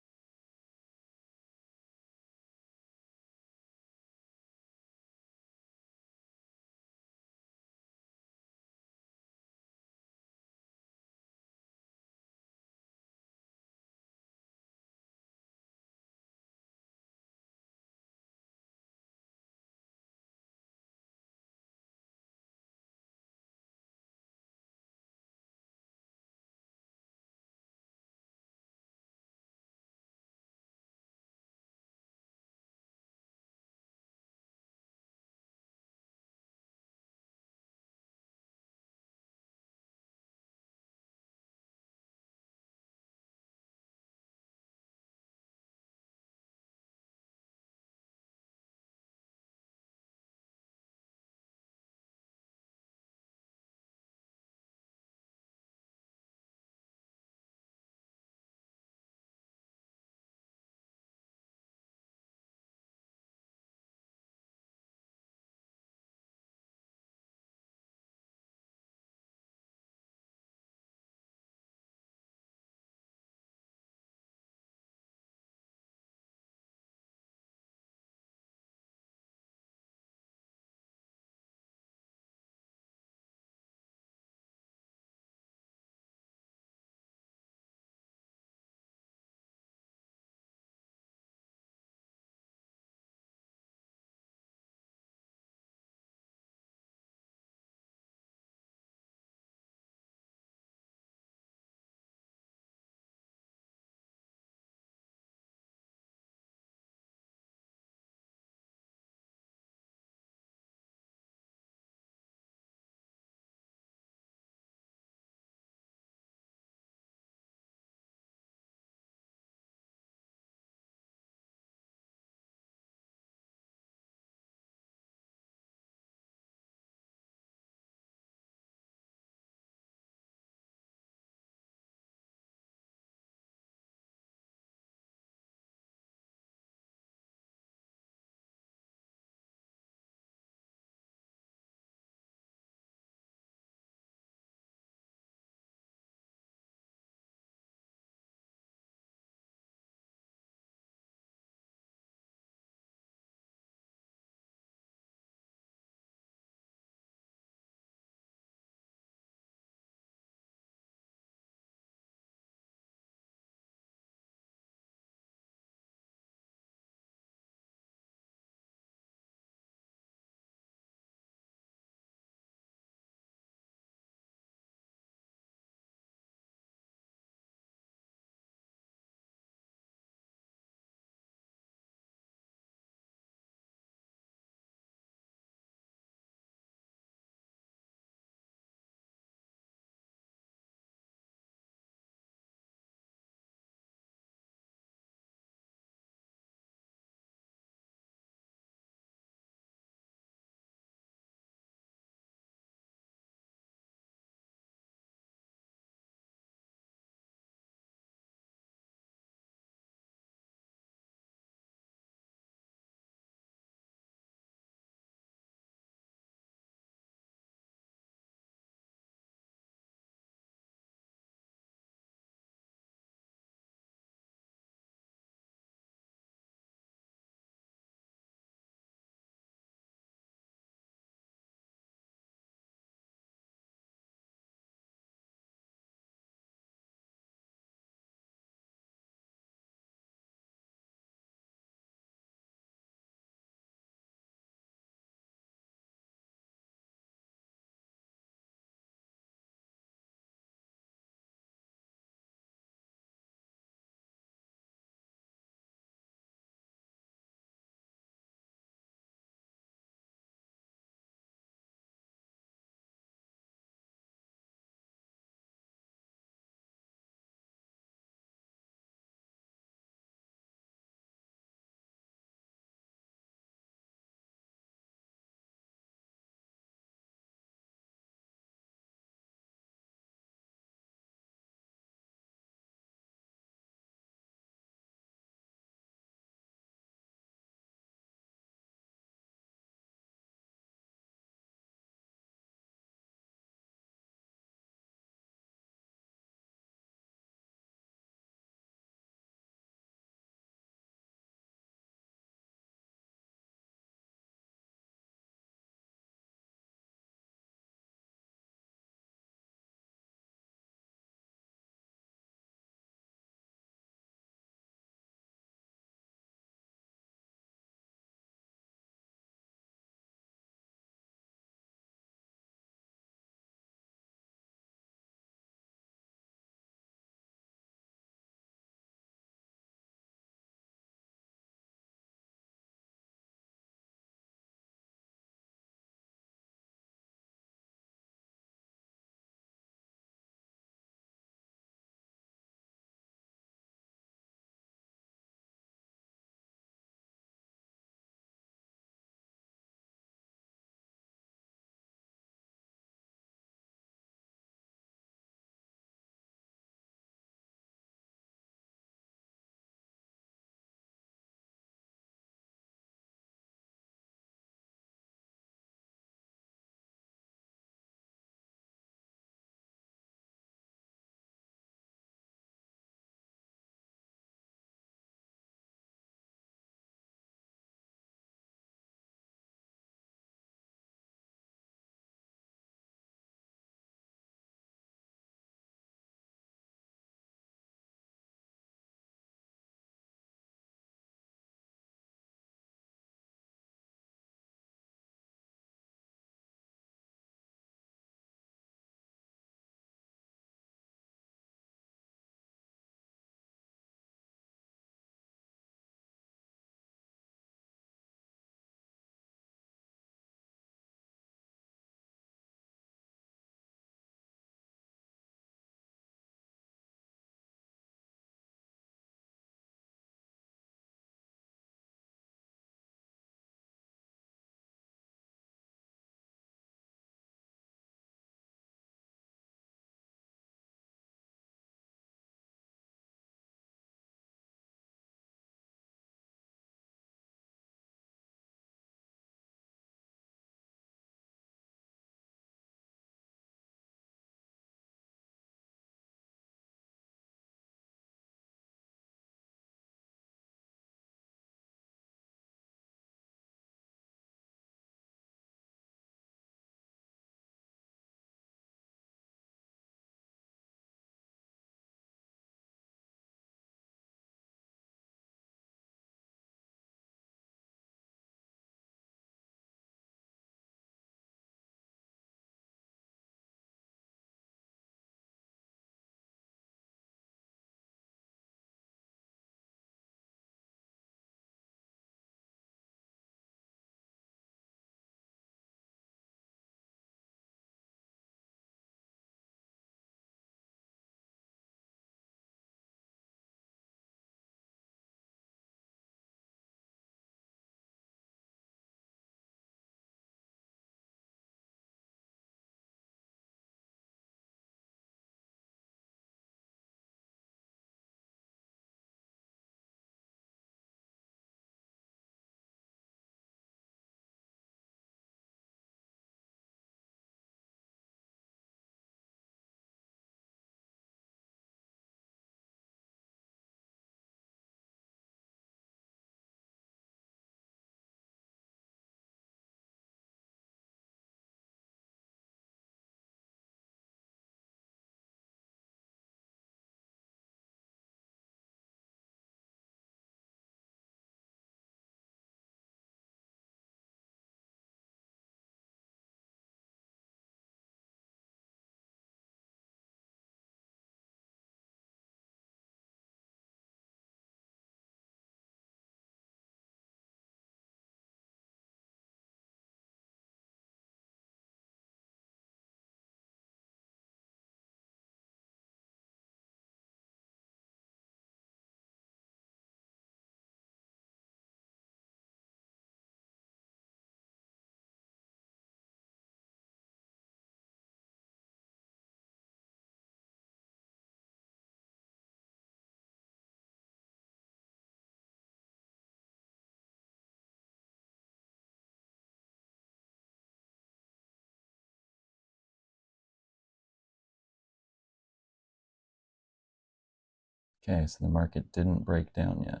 Speaker 1: Okay, so the market didn't break down yet.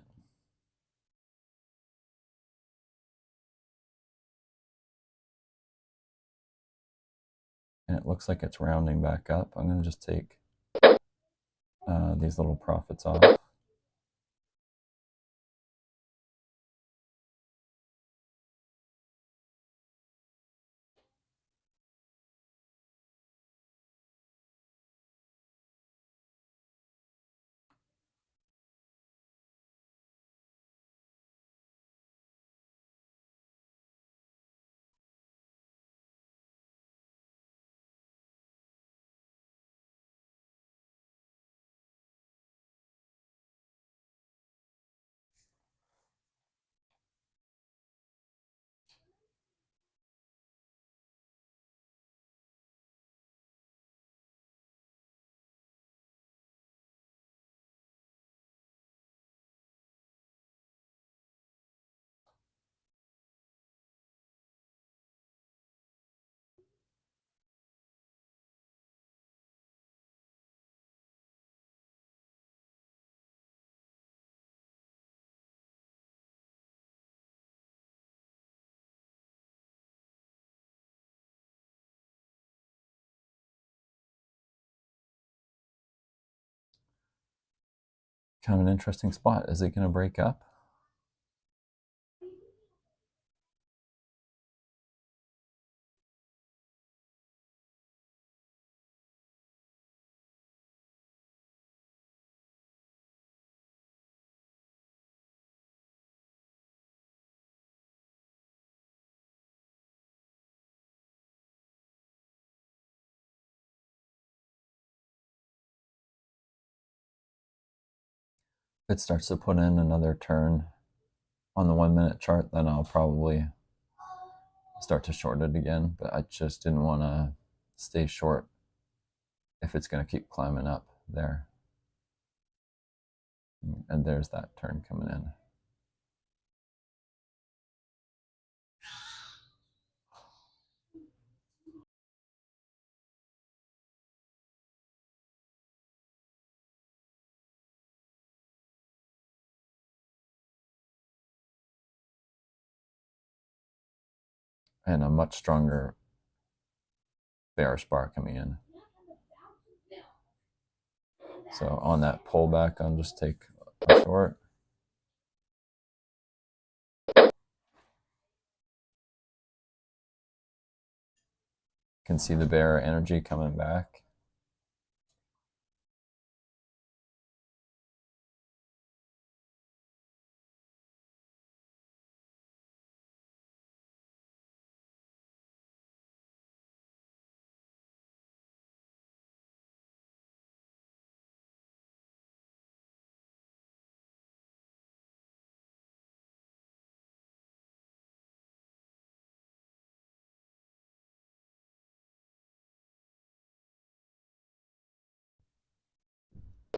Speaker 1: And it looks like it's rounding back up. I'm going to just take these little profits off. Kind of an interesting spot. Is it going to break up? If it starts to put in another turn on the 1 minute chart, then I'll probably start to short it again. But I just didn't want to stay short if it's going to keep climbing up there. And there's that turn coming in. And a much stronger bearish bar coming in. So on that pullback, I'll just take a short. Can see the bear energy coming back.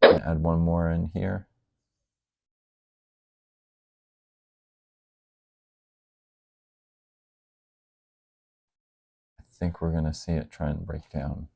Speaker 1: Add one more in here. I think we're going to see it try and break down.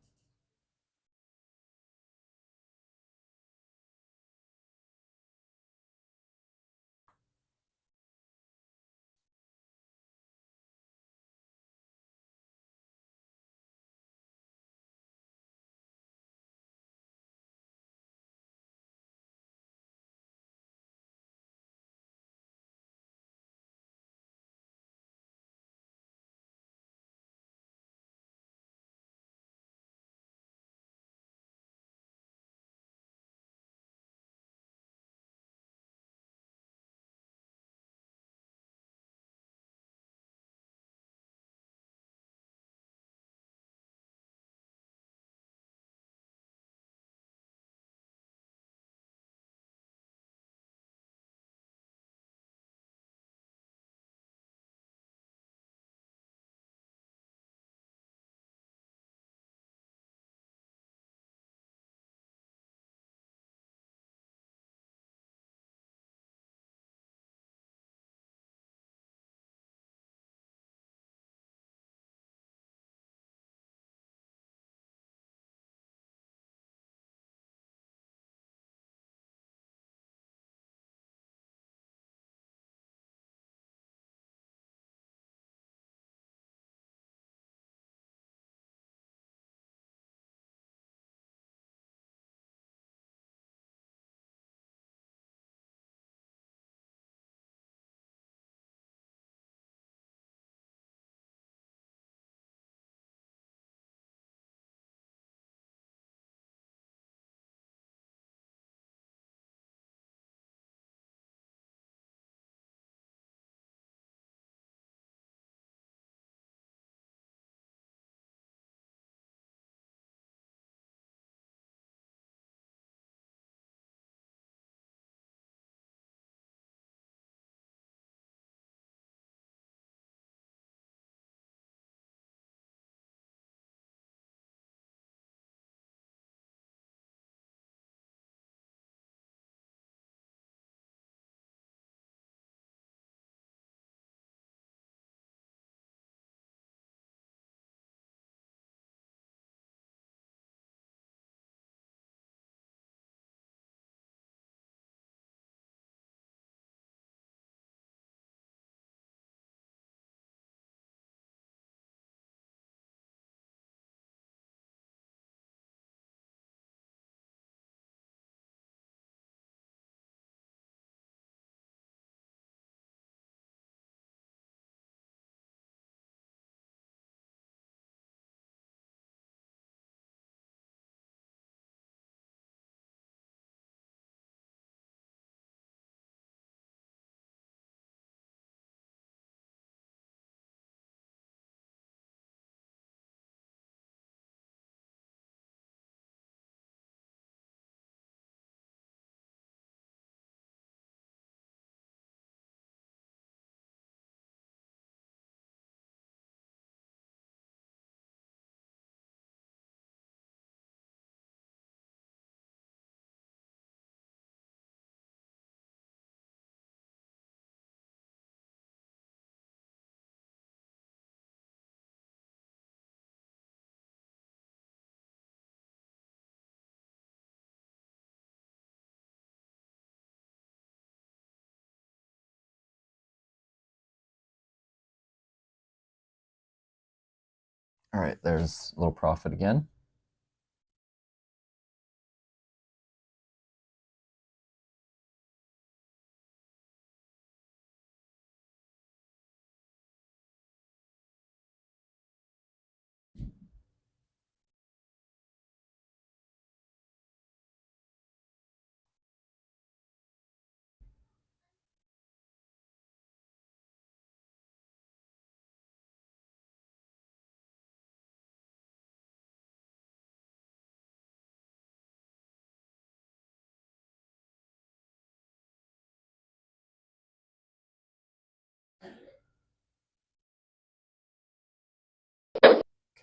Speaker 1: All right, there's a little profit again.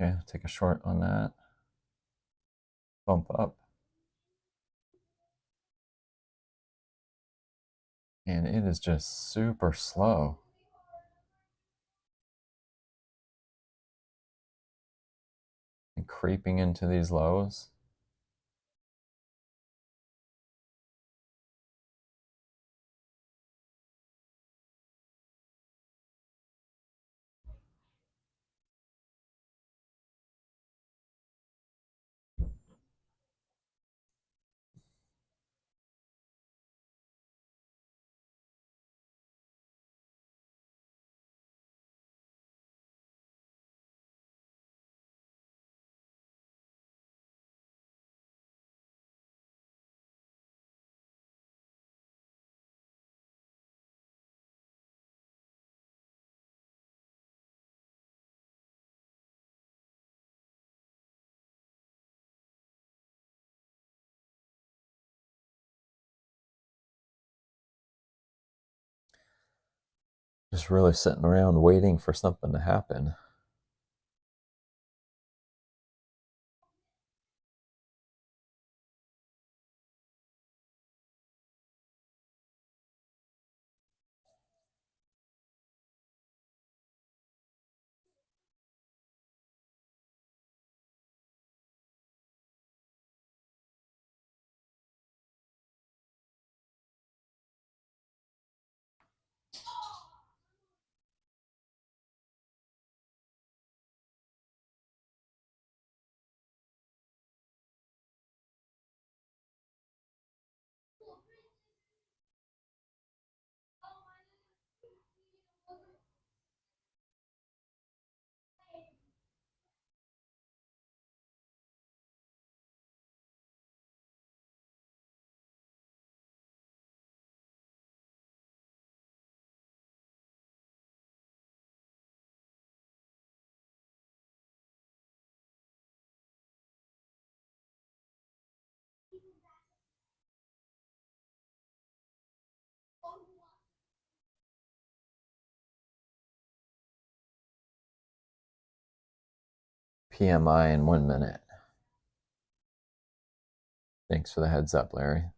Speaker 1: Okay, take a short on that. Bump up. And it is just super slow. And creeping into these lows. Just really sitting around waiting for something to happen. PMI in 1 minute. Thanks for the heads up, Larry.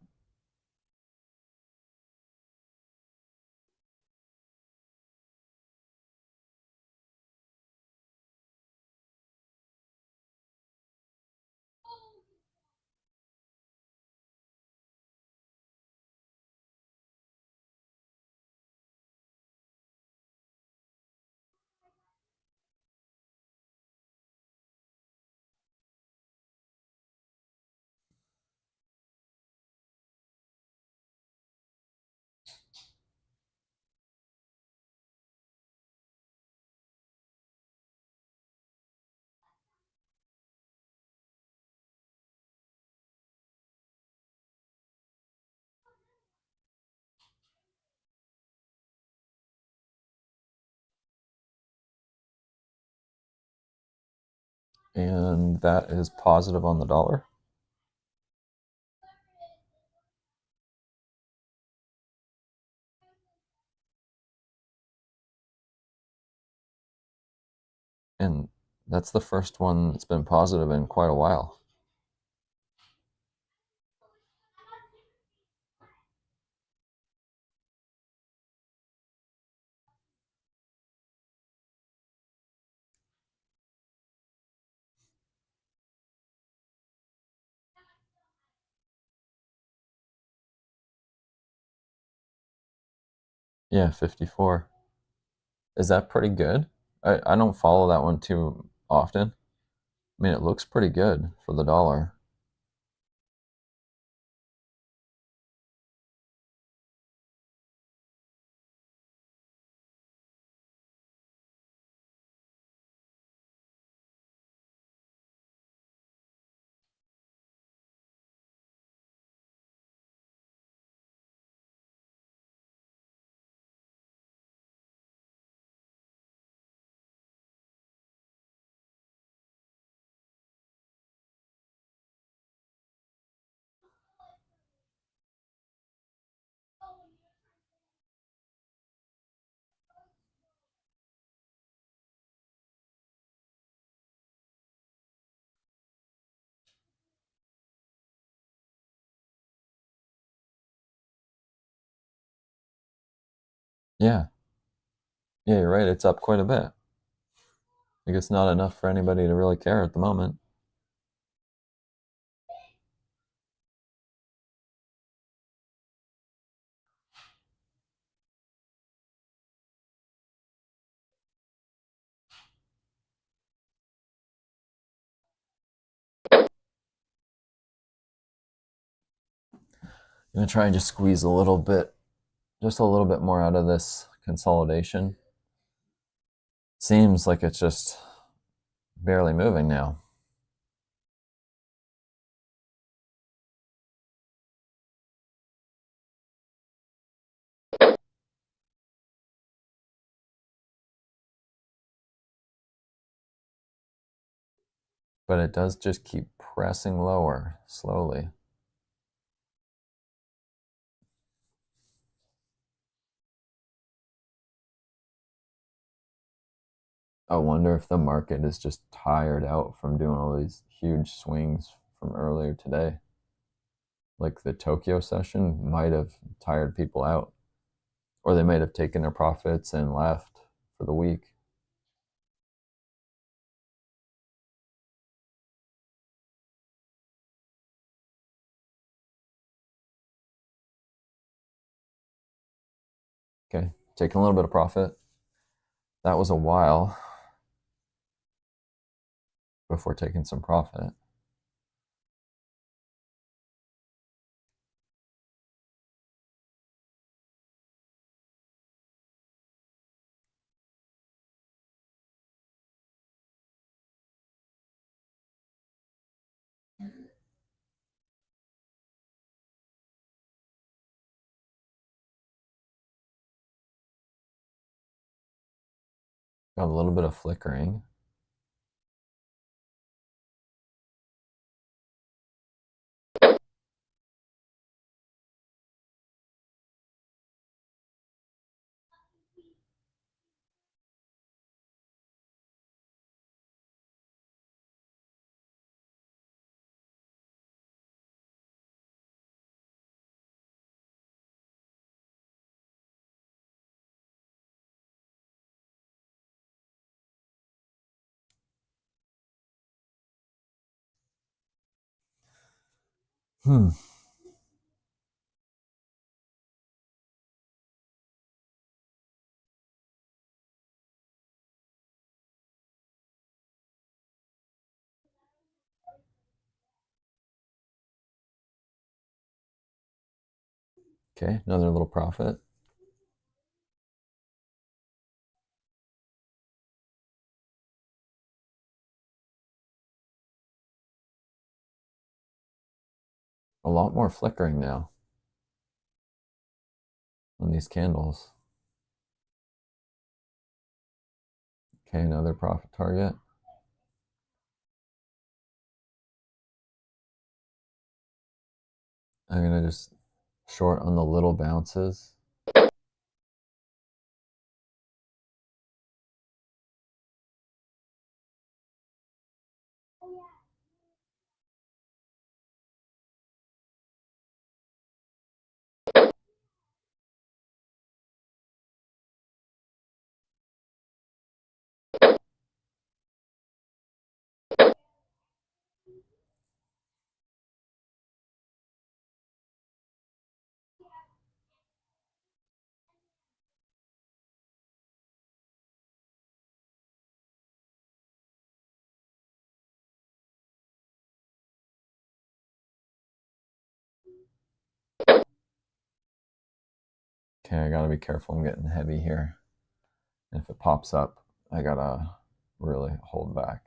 Speaker 1: And that is positive on the dollar. And that's the first one that's been positive in quite a while. Yeah, 54. Is that pretty good? I don't follow that one too often. I mean, it looks pretty good for the dollar. Yeah. Yeah, you're right. It's up quite a bit. I guess not enough for anybody to really care at the moment. I'm gonna try and just squeeze a little bit, just a little bit more out of this consolidation. Seems like it's just barely moving now. But it does just keep pressing lower slowly. I wonder if the market is just tired out from doing all these huge swings from earlier today. Like the Tokyo session might have tired people out, or they might have taken their profits and left for the week. Okay, taking a little bit of profit. That was a while before taking some profit. Got a little bit of flickering. Hmm. Okay, another little profit. A lot more flickering now on these candles. Okay, another profit target. I'm gonna just short on the little bounces. Okay, I gotta be careful. I'm getting heavy here. And if it pops up, I gotta really hold back.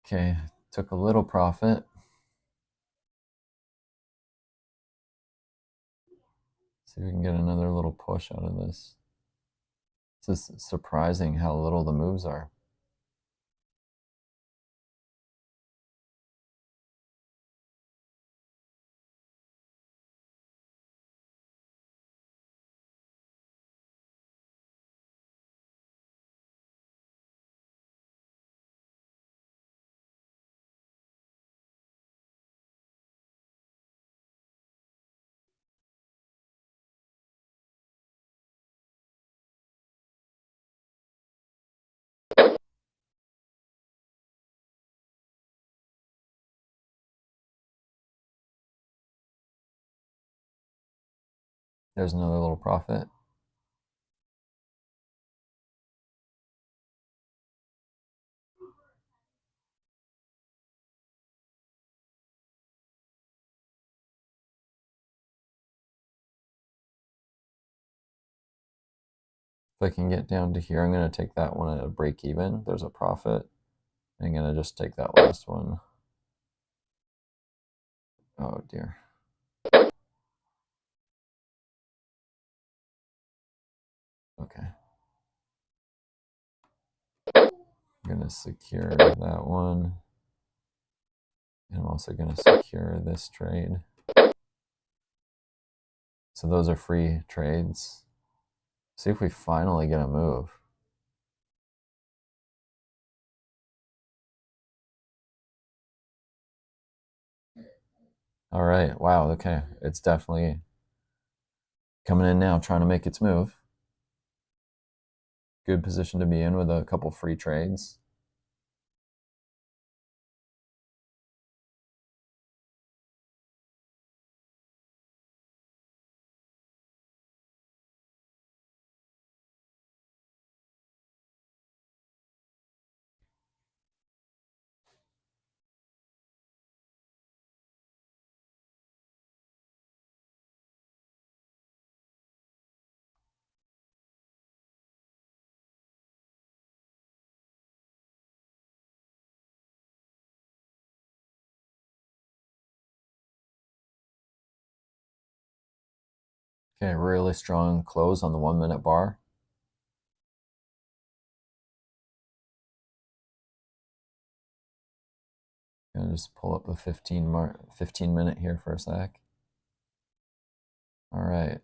Speaker 1: Okay, took a little profit. See if we can get another little push out of this. It's just surprising how little the moves are. There's another little profit. If I can get down to here, I'm going to take that one at a break even. There's a profit. I'm going to just take that last one. Oh dear. Okay. I'm going to secure that one. And I'm also going to secure this trade. So those are free trades. See if we finally get a move. All right. Wow. Okay. It's definitely coming in now, trying to make its move. Good position to be in with a couple free trades. Okay, really strong close on the 1 minute bar. Gonna just pull up the 15 minute here for a sec. All right.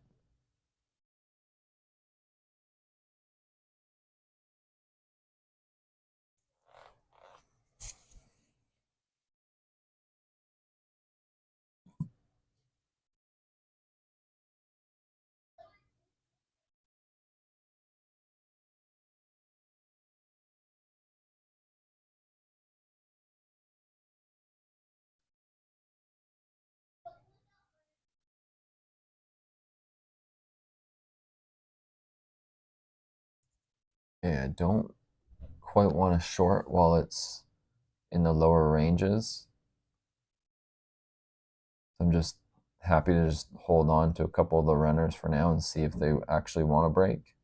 Speaker 1: Okay, I don't quite want to short while it's in the lower ranges. I'm just happy to just hold on to a couple of the runners for now and see if they actually want to break.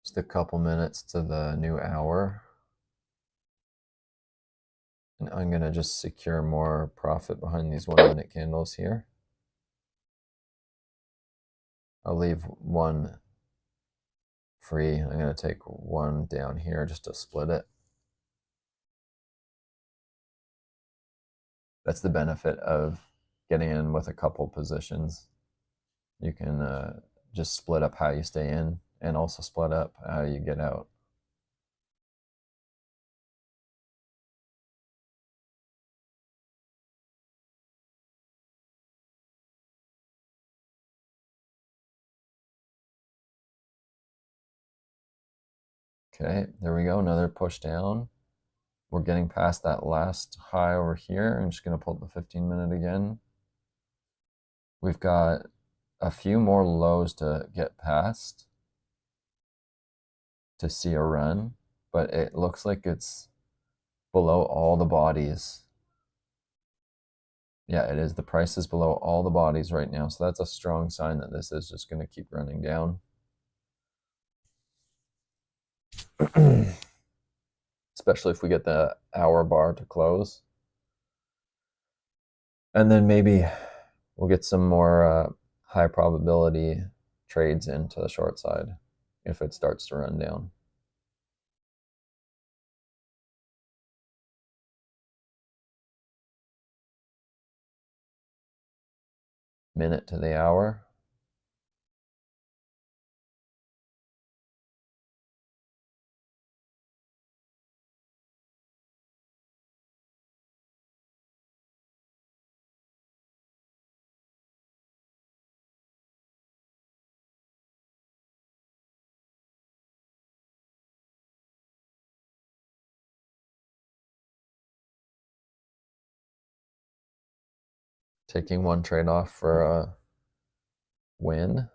Speaker 1: Just a couple minutes to the new hour. And I'm going to just secure more profit behind these 1 minute candles here. I'll leave one free. I'm going to take one down here just to split it. That's the benefit of getting in with a couple positions. You can just split up how you stay in and also split up how you get out. Okay, there we go. Another push down. We're getting past that last high over here. I'm just going to pull up the 15 minute again. We've got a few more lows to get past to see a run, but it looks like it's below all the bodies. Yeah, it is. The price is below all the bodies right now. So that's a strong sign that this is just going to keep running down. Especially if we get the hour bar to close. And then maybe we'll get some more high probability trades into the short side if it starts to run down. Minute to the hour. Taking one trade off for a win.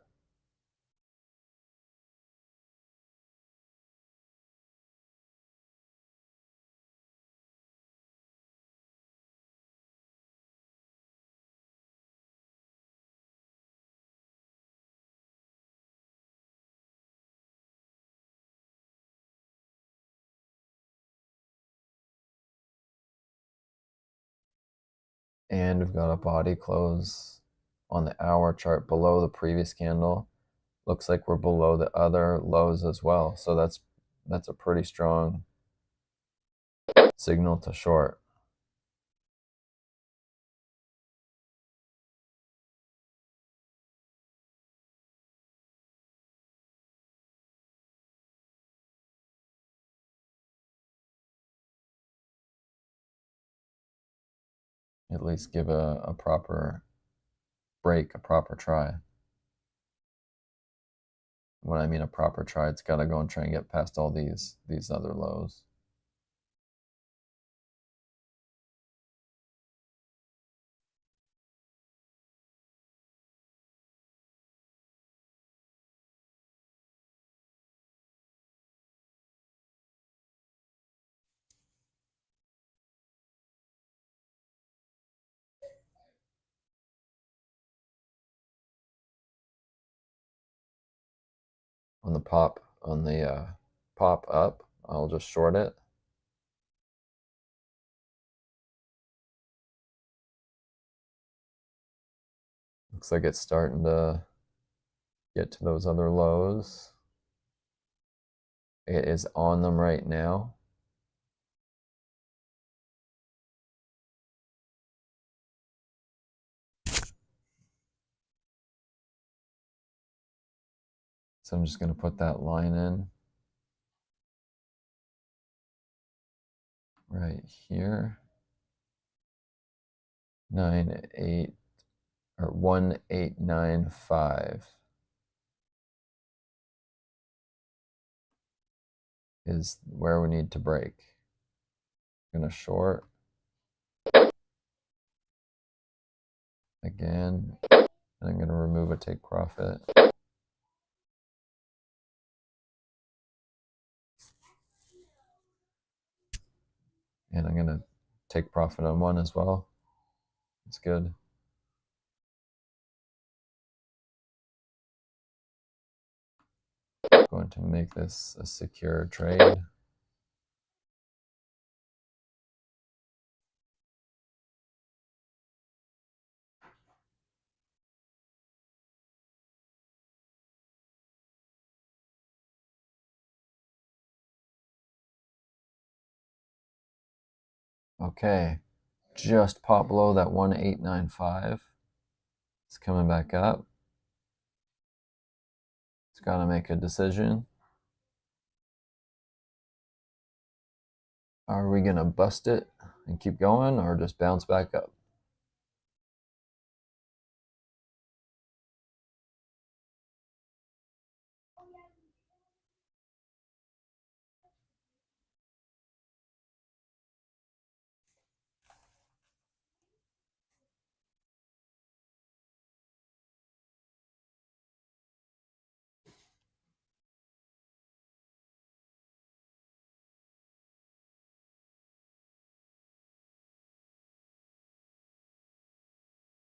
Speaker 1: And we've got a body close on the hour chart below the previous candle. Looks like we're below the other lows as well. So that's a pretty strong signal to short. At least give a proper break, a proper try. When I mean a proper try, it's got to go and try and get past all these other lows. on the pop pop up, I'll just short it. Looks like it's starting to get to those other lows. It is on them right now. So I'm just going to put that line in right here. 1895 is where we need to break. I'm going to short again, and I'm going to remove a take profit. And I'm going to take profit on one as well. It's good. I'm going to make this a secure trade. Okay, just pop below that 1895. It's coming back up. It's got to make a decision. Are we going to bust it and keep going, or just bounce back up?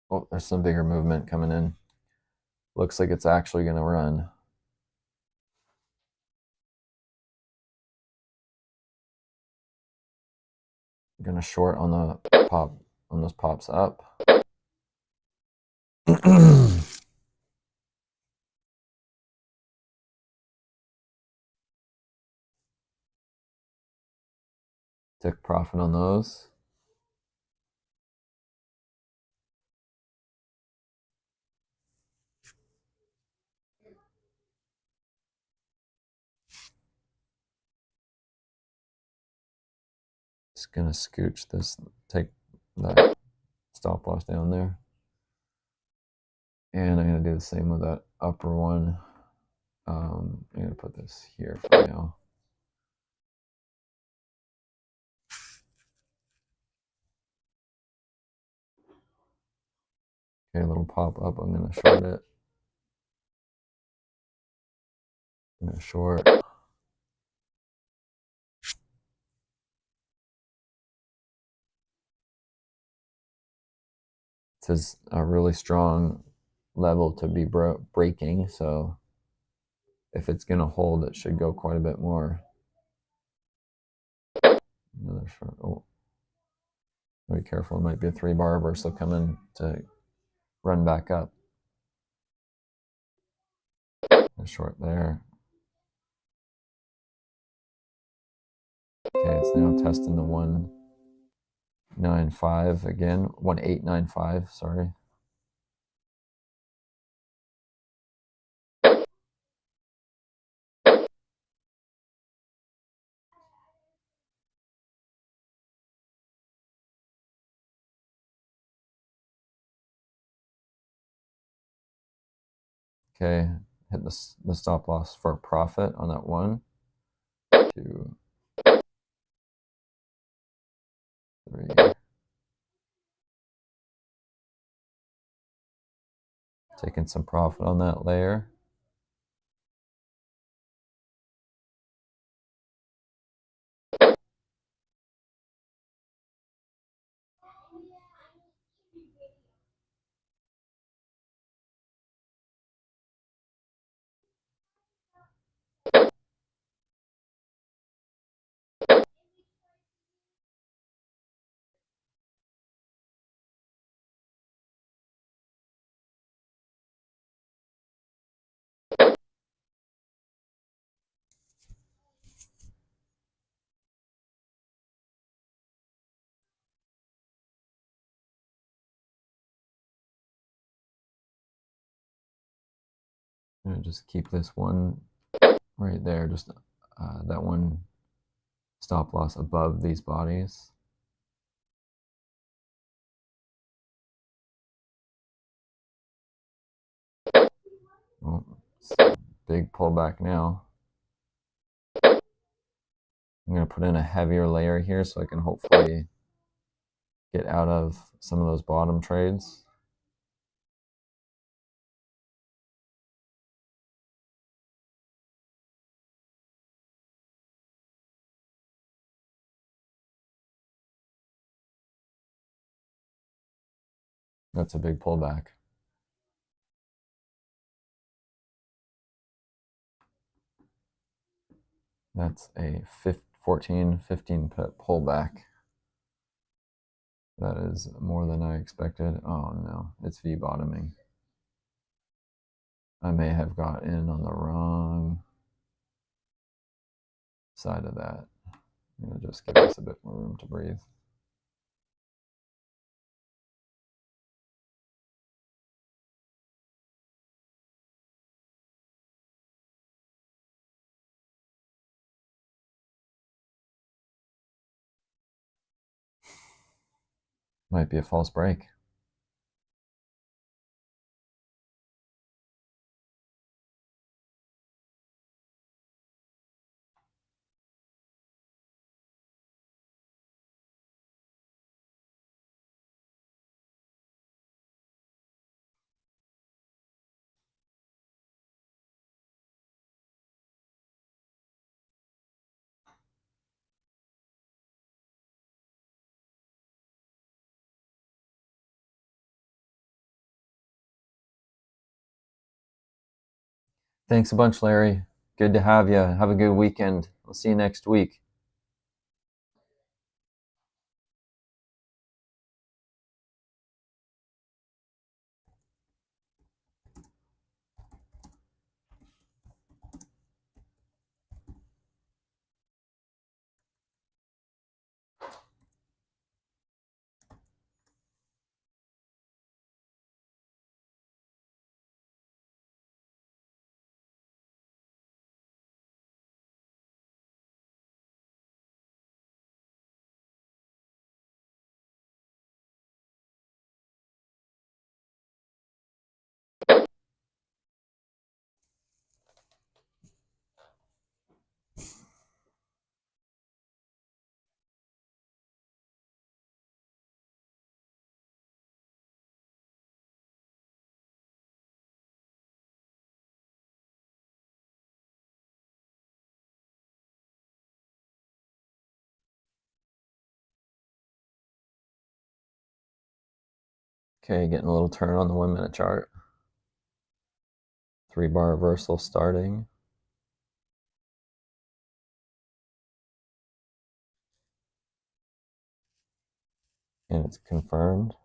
Speaker 1: Oh, there's some bigger movement coming in. Looks like it's actually going to run. I'm going to short on the pop, on those pops up. Took profit on those. Just gonna scooch this, take that stop loss down there. And I'm gonna do the same with that upper one. I'm gonna put this here for now. Okay, a little pop up, I'm gonna short it. I'm gonna short. This is a really strong level to be breaking, so if it's gonna hold, it should go quite a bit more. Another short. Oh, be careful, it might be a 3-bar reversal coming to run back up. A short there. Okay, it's now testing the 195 again, 1895, sorry. Okay, hit the stop loss for a profit on that 1, 2, 3. Taking some profit on that layer. I'm gonna just keep this one right there, just that one stop loss above these bodies. Well, big pullback now. I'm going to put in a heavier layer here so I can hopefully get out of some of those bottom trades. That's a big pullback. That's a 14, 15 pip pullback. That is more than I expected. Oh no, it's V bottoming. I may have got in on the wrong side of that. I'm going to just give us a bit more room to breathe. Might be a false break. Thanks a bunch, Larry. Good to have you. Have a good weekend. I'll see you next week. Okay, getting a little turn on the 1 minute chart. 3-bar reversal starting. And it's confirmed.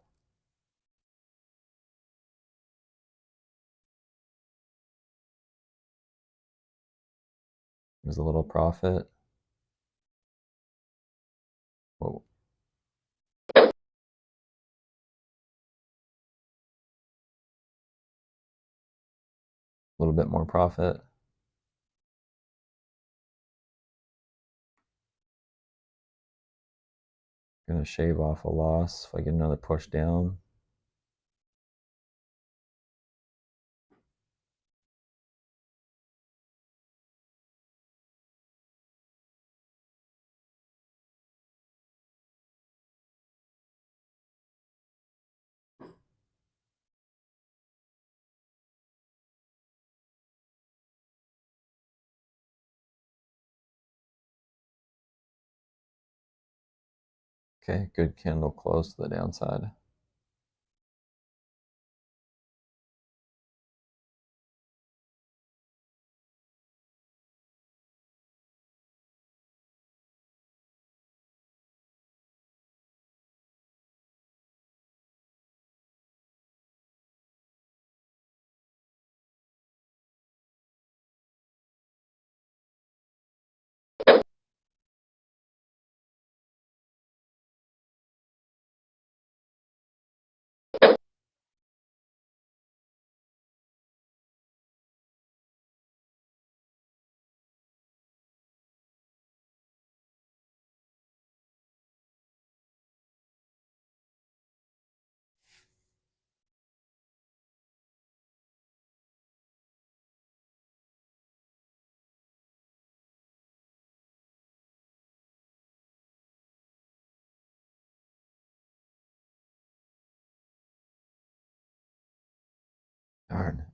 Speaker 1: There's a little profit. Whoa. A little bit more profit. Gonna shave off a loss if I get another push down. Okay, good candle close to the downside.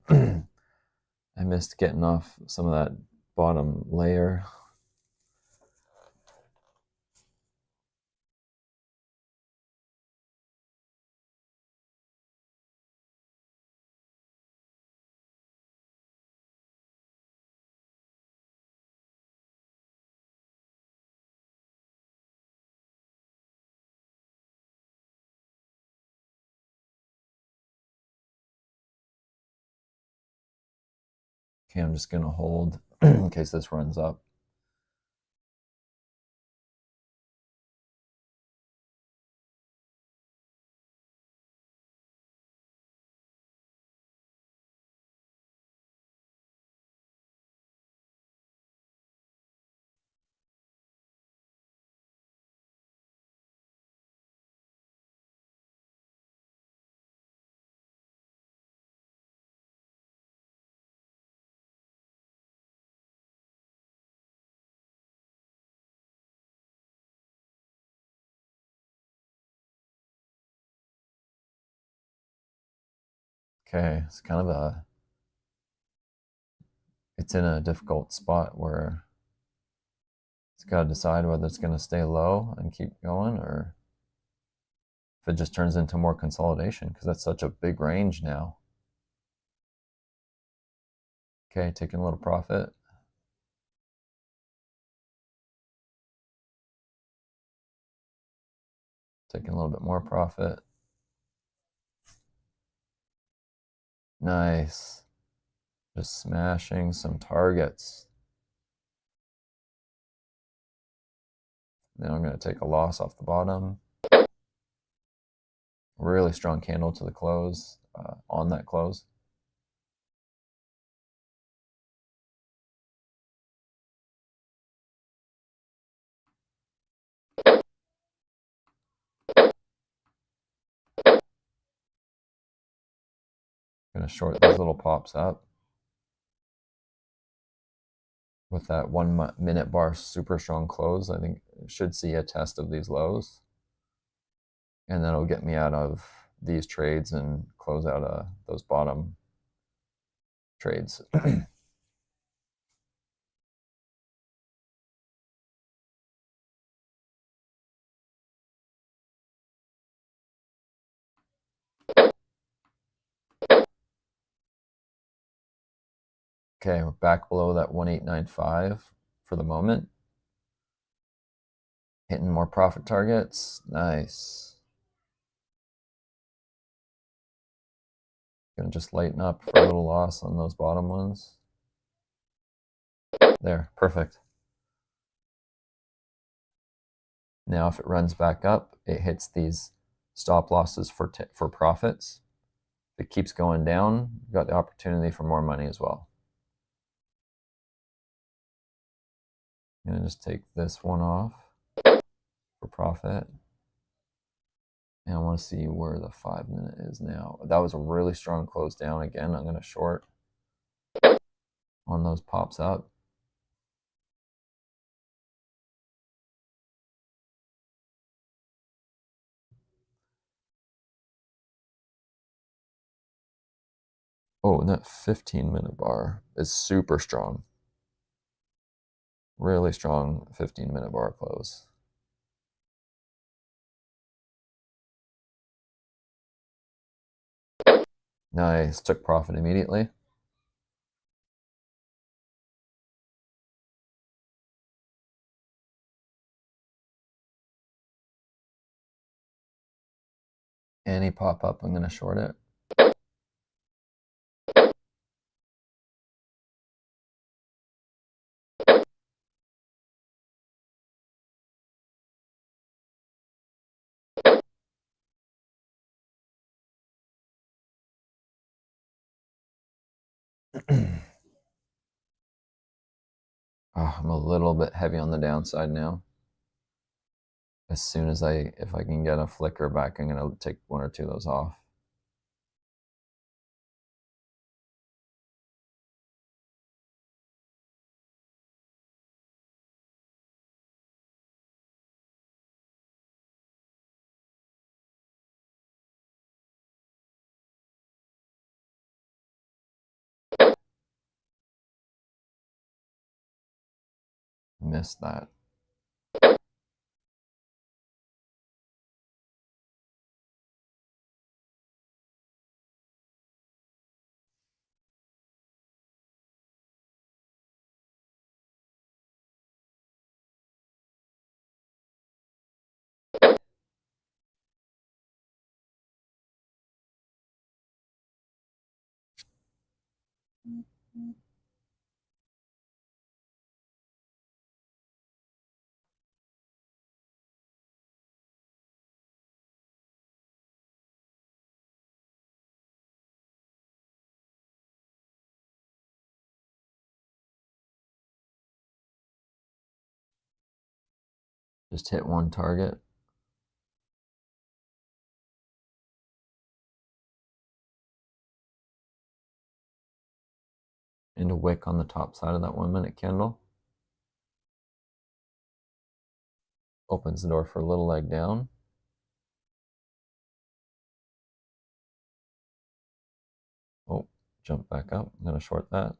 Speaker 1: darn. I missed getting off some of that bottom layer. Okay, I'm just going to hold in case this runs up. Okay, it's kind of it's in a difficult spot where it's got to decide whether it's going to stay low and keep going or if it just turns into more consolidation because that's such a big range now. Okay, taking a little profit. Taking a little bit more profit. Nice. Just smashing some targets. Then I'm going to take a loss off the bottom. Really strong candle to the close, on that close. Going to short these little pops up. With that 1 minute bar super strong close, I think it should see a test of these lows. And that'll get me out of these trades and close out those bottom trades. Okay, we're back below that 1895 for the moment. Hitting more profit targets. Nice. Gonna just lighten up for a little loss on those bottom ones. There, perfect. Now if it runs back up, it hits these stop losses for profits. If it keeps going down, you've got the opportunity for more money as well. I'm gonna just take this one off for profit. And I want to see where the 5 minute is now. That was a really strong close down. Again, I'm gonna short on those pops up. Oh, and that 15-minute bar is super strong. Really strong 15-minute bar close. Nice, took profit immediately. Any pop up, I'm gonna short it. Oh, I'm a little bit heavy on the downside now. As soon as if I can get a flicker back, I'm gonna take one or two of those off. missed that. Just hit one target. And a wick on the top side of that 1 minute candle. Opens the door for a little leg down. Oh, jump back up. I'm going to short that.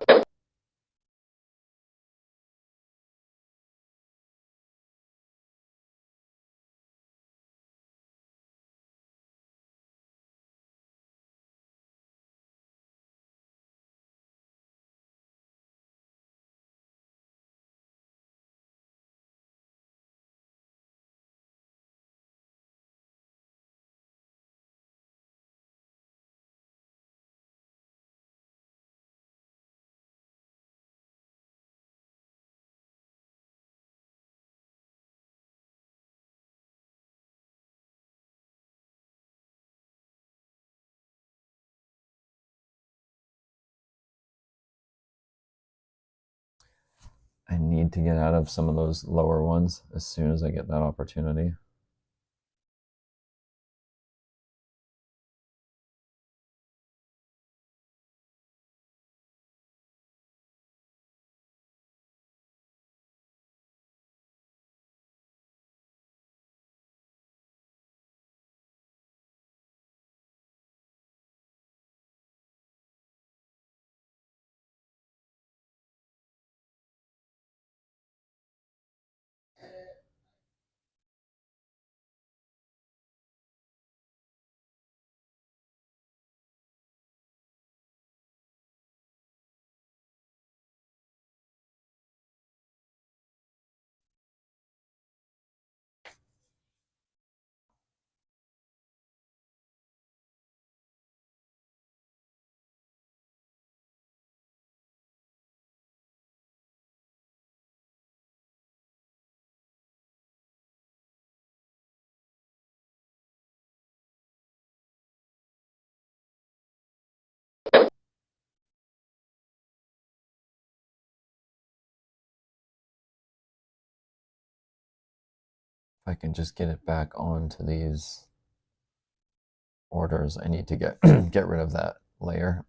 Speaker 1: I need to get out of some of those lower ones as soon as I get that opportunity. If I can just get it back onto these orders, I need to get get rid of that layer.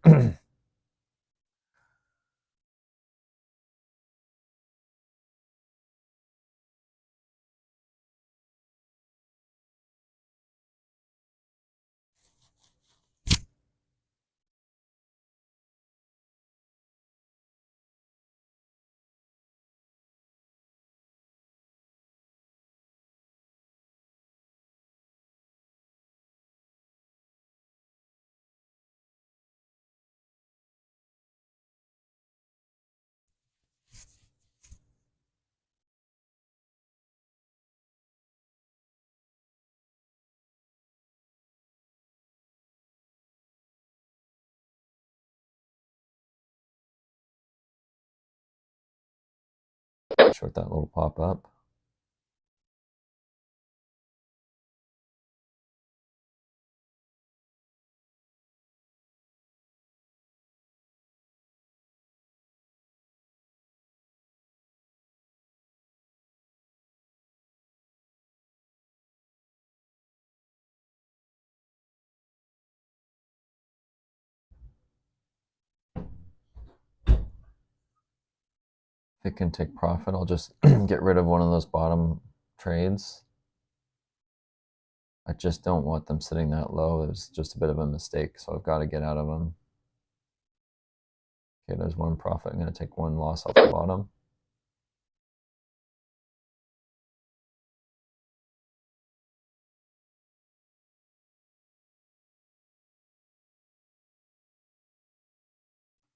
Speaker 1: Short that little pop up. If it can take profit, I'll just get rid of one of those bottom trades. I just don't want them sitting that low. It was just a bit of a mistake, so I've got to get out of them. Okay, there's one profit. I'm going to take one loss off the bottom.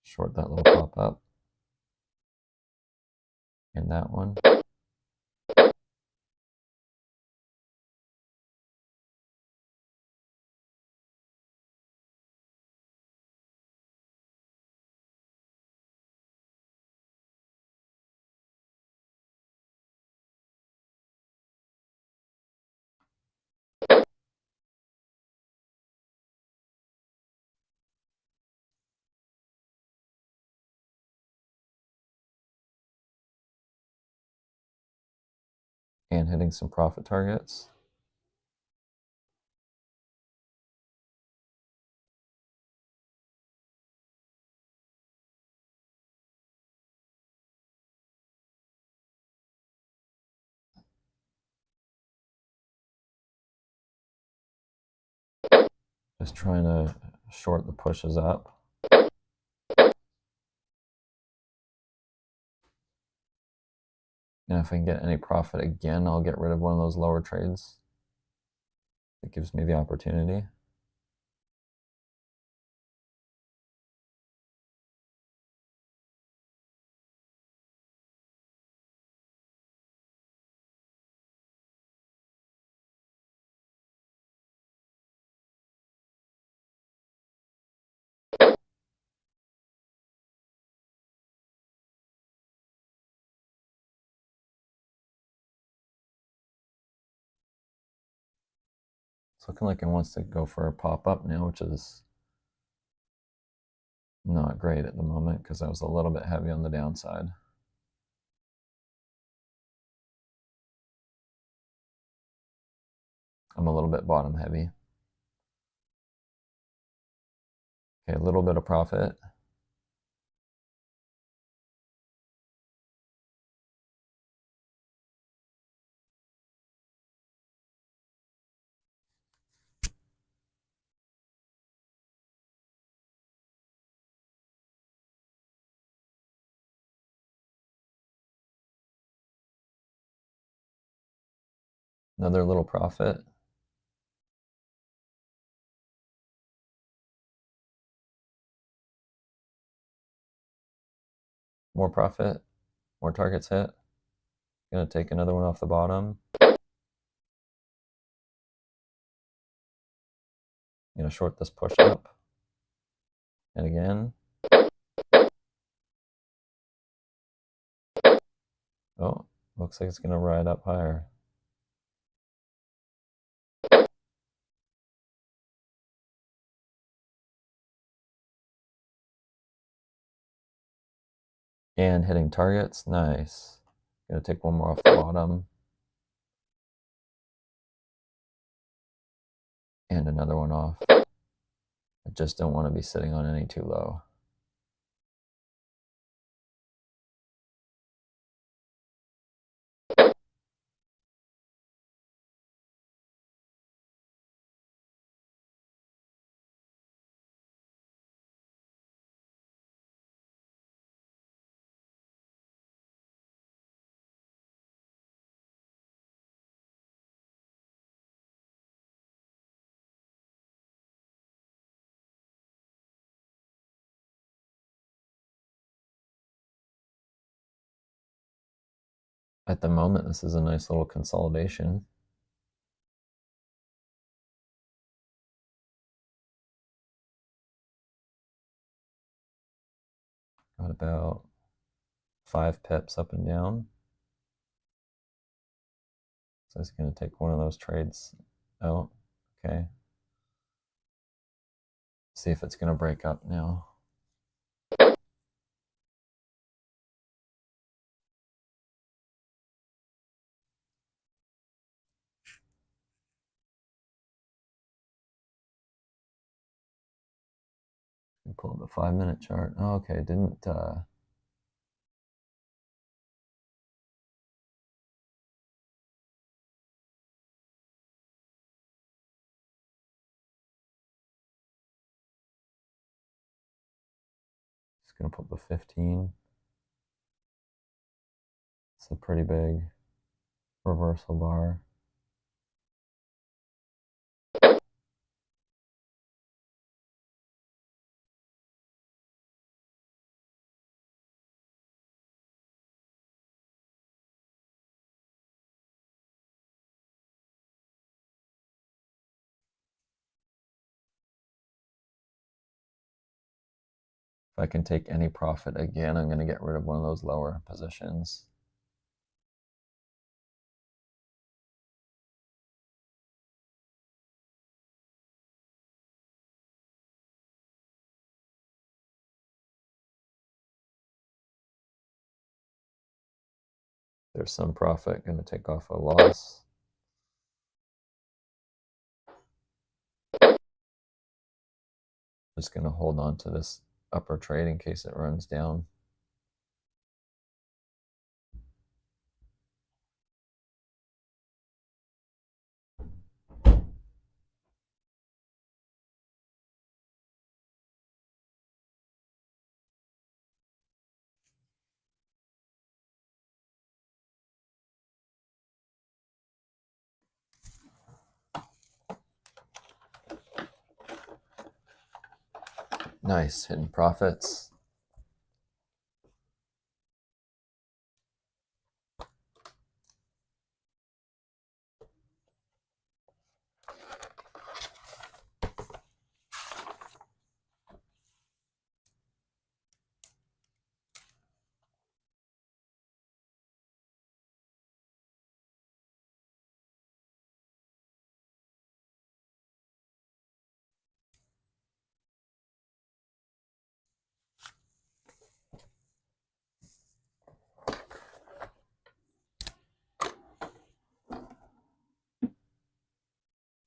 Speaker 1: Short that little pop up. And that one. And hitting some profit targets. Just trying to short the pushes up. And if I can get any profit again, I'll get rid of one of those lower trades. It gives me the opportunity. It's looking like it wants to go for a pop-up now, which is not great at the moment because I was a little bit heavy on the downside. I'm a little bit bottom heavy. Okay, a little bit of profit. Another little profit. More profit. More targets hit. Gonna take another one off the bottom. Gonna short this push up. And again. Oh, looks like it's gonna ride up higher. And hitting targets, nice. Gonna take one more off the bottom. And another one off. I just don't want to be sitting on any too low. At the moment, this is a nice little consolidation. Got about 5 pips up and down. So it's going to take one of those trades out. Okay. See if it's going to break up now. Pull up the 5-minute chart. Oh, okay, didn't just gonna put the 15. It's a pretty big reversal bar. If I can take any profit again, I'm going to get rid of one of those lower positions. There's some profit, going to take off a loss. Just going to hold on to this upper trade in case it runs down. Nice, hidden profits.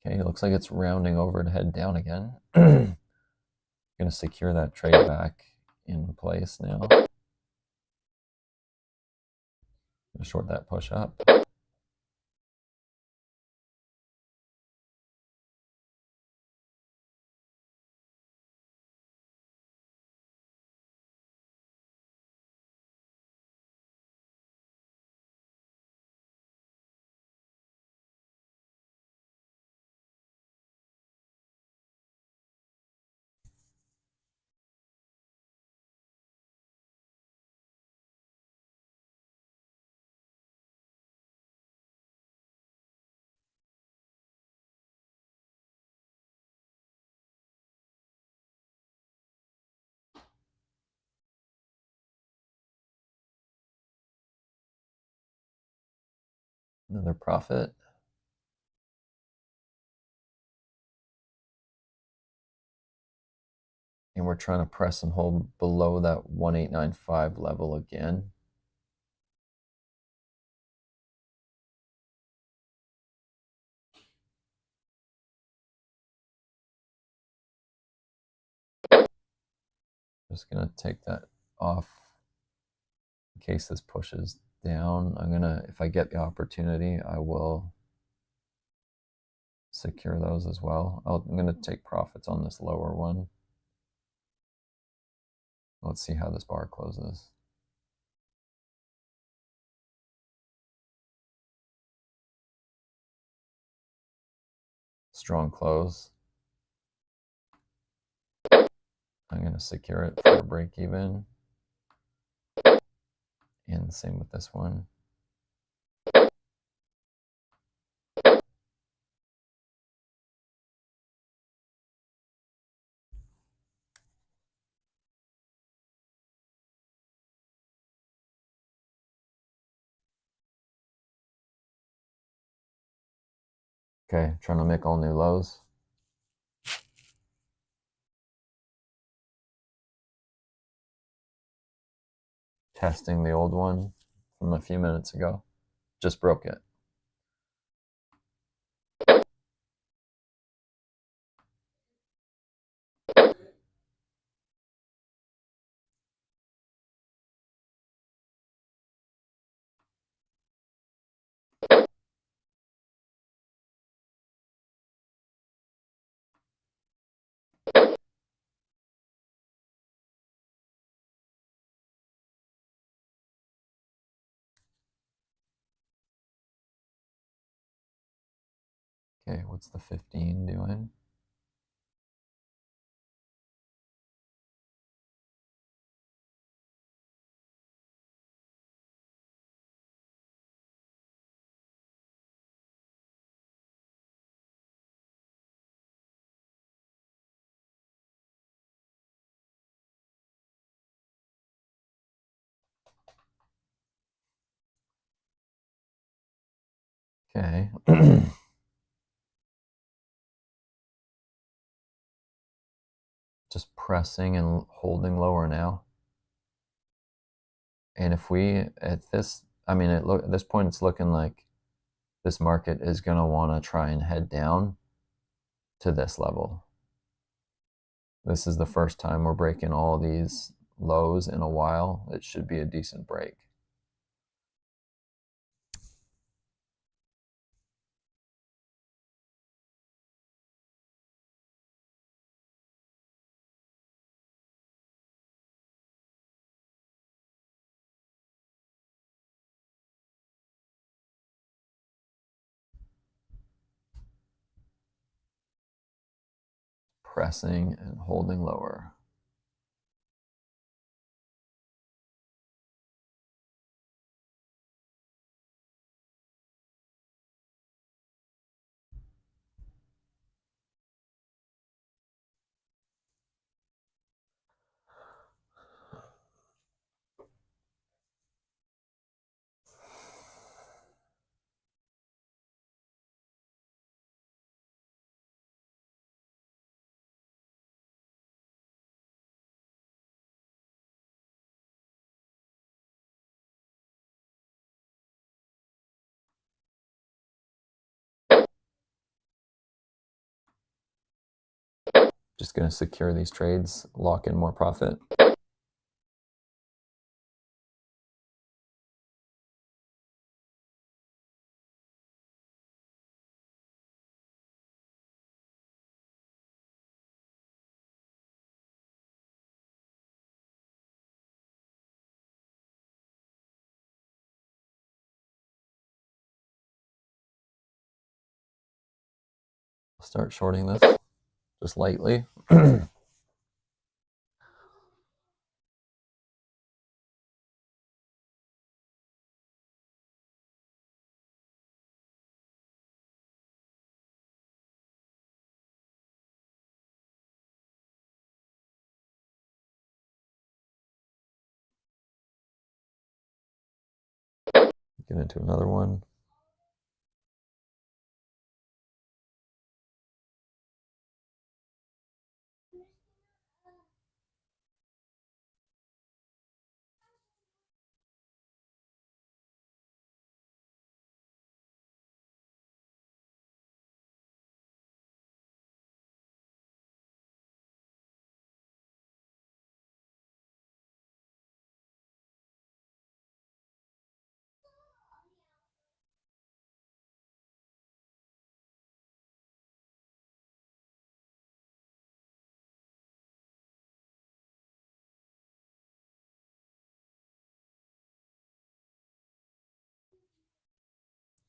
Speaker 1: Okay, it looks like it's rounding over to head down again. Going to secure that trade back in place now. Going to short that push up. Another profit. And we're trying to press and hold below that 1895 level again. Just going to take that off in case this pushes down. I'm going to, if I get the opportunity, I will secure those as well. I'm going to take profits on this lower one. Let's see how this bar closes. Strong close. I'm going to secure it for a break even. And the same with this one. Okay, trying to make all new lows. Testing the old one from a few minutes ago. Just broke it. Okay, what's the 15 doing? Okay. Just pressing and holding lower now. And if we at this, I mean, at this point, it's looking like this market is going to want to try and head down to this level. This is the first time we're breaking all these lows in a while. It should be a decent break. Pressing and holding lower. Just going to secure these trades, lock in more profit. Start shorting this just lightly. Get into another one.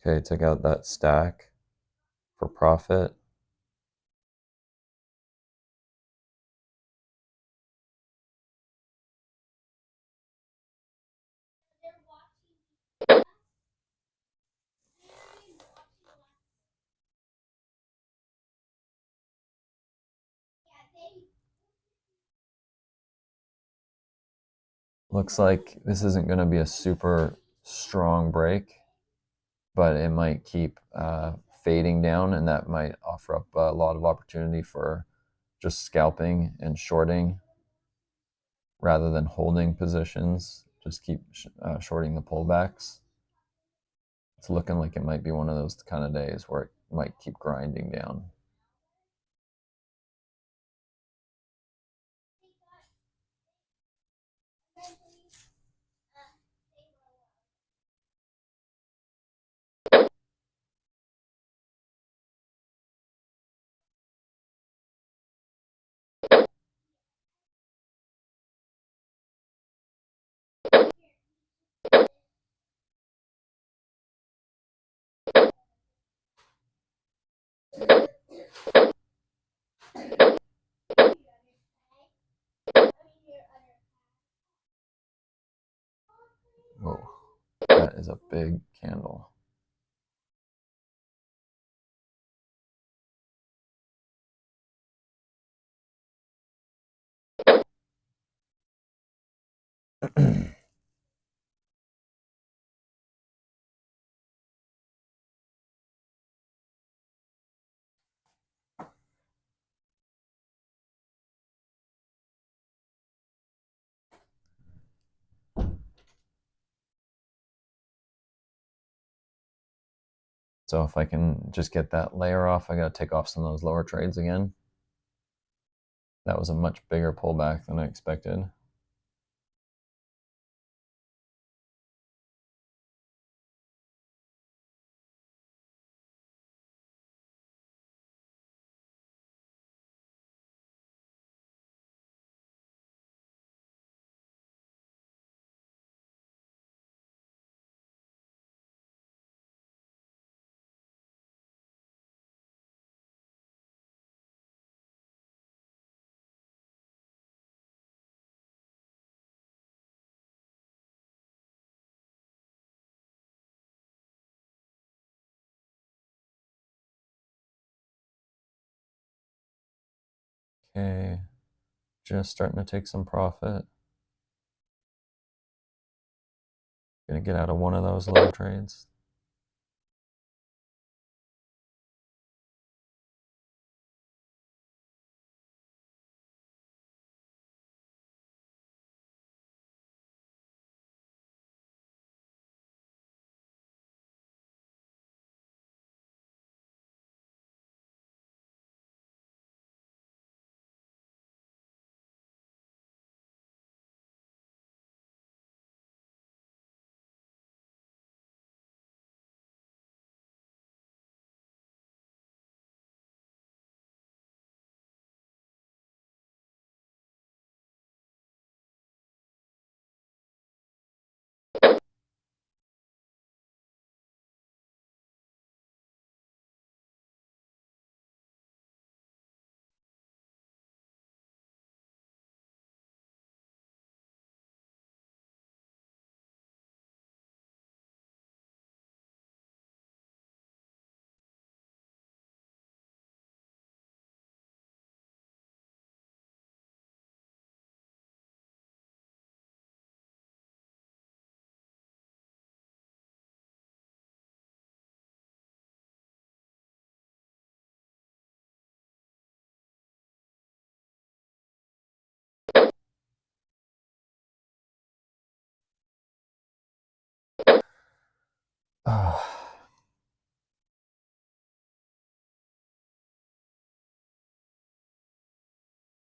Speaker 1: Okay, take out that stack for profit. Looks like this isn't going to be a super strong break, but it might keep fading down, and that might offer up a lot of opportunity for just scalping and shorting rather than holding positions. Just keep shorting the pullbacks. It's looking like it might be one of those kind of days where it might keep grinding down. Whoa, that is a big candle. So if I can just get that layer off, I got to take off some of those lower trades again. That was a much bigger pullback than I expected. Okay, just starting to take some profit. Gonna get out of one of those lower trades.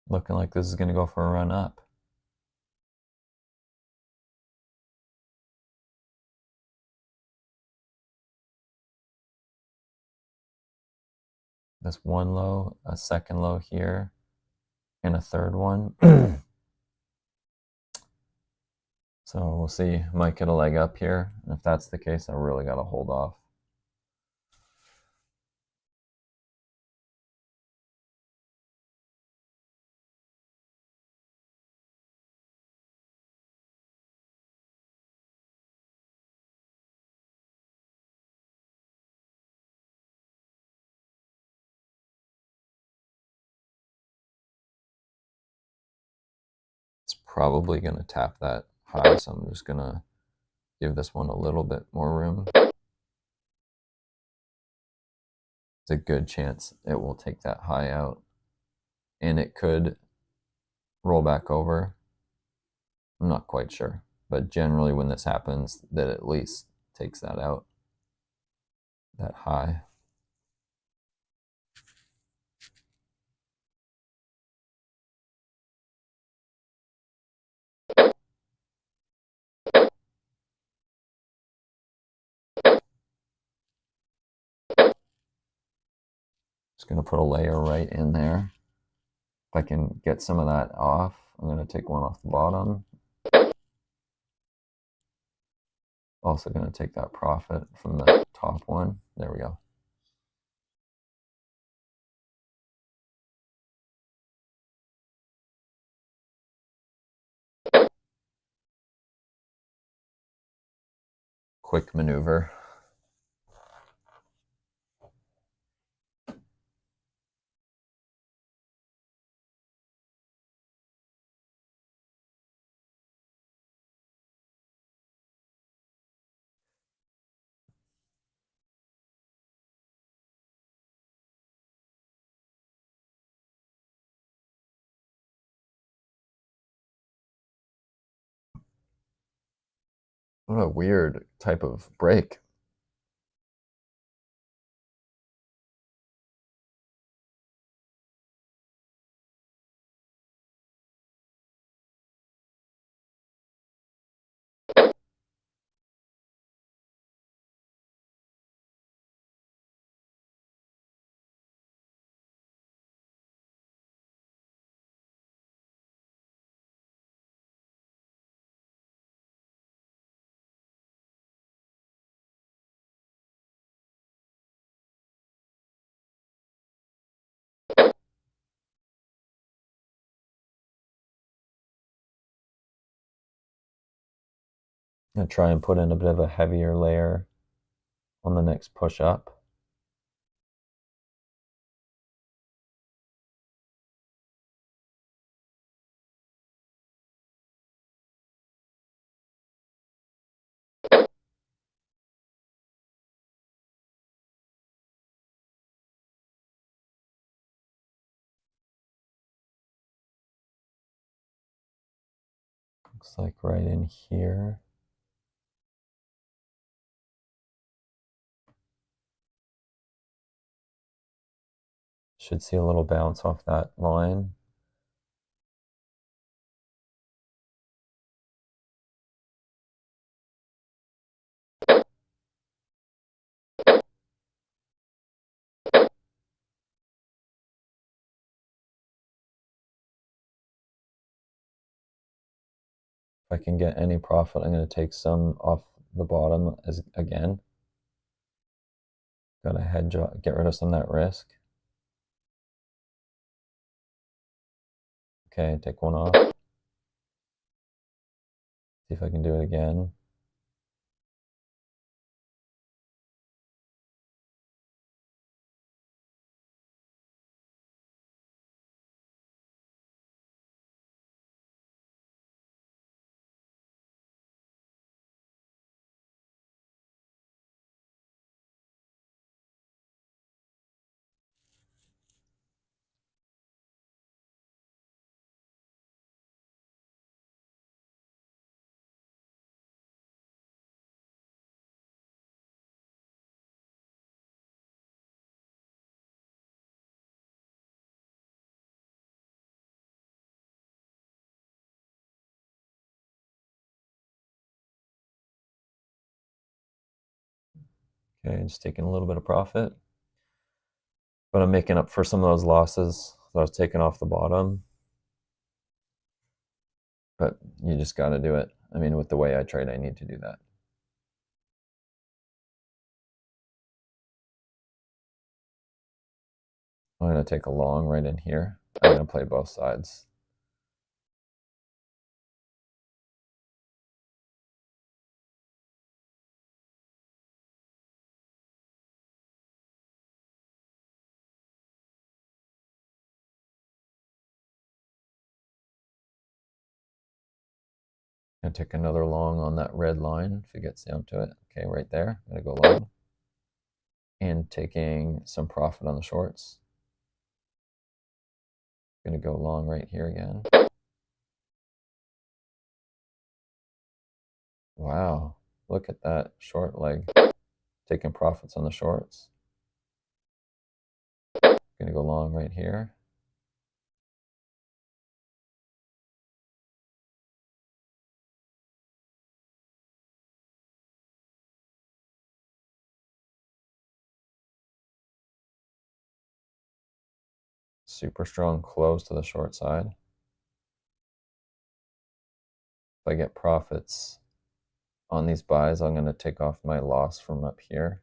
Speaker 1: Looking like this is gonna go for a run up. This one low, a second low here, and a third one. So we'll see. Might get a leg up here. And if that's the case, I really got to hold off. It's probably going to tap that high, so I'm just going to give this one a little bit more room. It's a good chance it will take that high out, and it could roll back over. I'm not quite sure, but generally when this happens, that at least takes that out, that high. Just going to put a layer right in there. If I can get some of that off, I'm going to take one off the bottom. Also going to take that profit from the top one. There we go. Quick maneuver. What a weird type of break. I'm going to try and put in a bit of a heavier layer on the next push up. Looks like right in here. Should see a little bounce off that line. If I can get any profit, I'm going to take some off the bottom as again. Got to hedge, get rid of some of that risk. Okay, take one off. See if I can do it again. Okay, just taking a little bit of profit. But I'm making up for some of those losses that I was taking off the bottom. But you just got to do it. I mean, with the way I trade, I need to do that. I'm going to take a long right in here. I'm going to play both sides. I'm going to take another long on that red line if it gets down to it. Okay, right there. I'm going to go long. And taking some profit on the shorts. I'm going to go long right here again. Wow, look at that short leg. Taking profits on the shorts. I'm going to go long right here. Super strong close to the short side. If I get profits on these buys, I'm going to take off my loss from up here.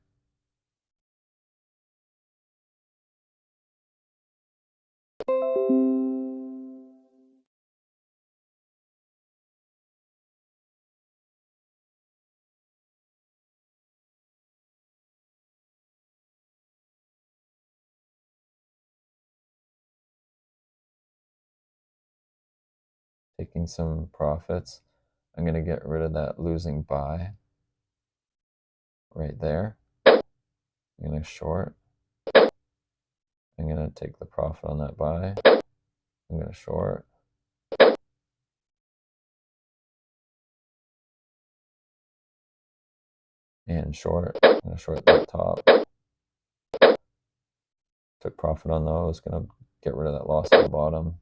Speaker 1: Taking some profits. I'm going to get rid of that losing buy right there. I'm going to short. I'm going to take the profit on that buy. I'm going to short. And short. I'm going to short that top. Took profit on those. Going to get rid of that loss at the bottom.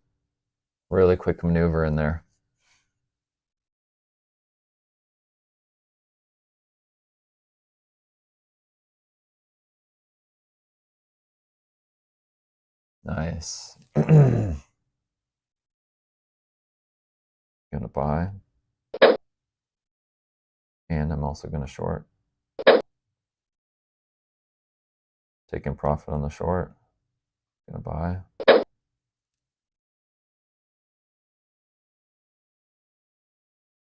Speaker 1: Really quick maneuver in there. Nice. Gonna buy. And I'm also gonna short. Taking profit on the short. Gonna buy.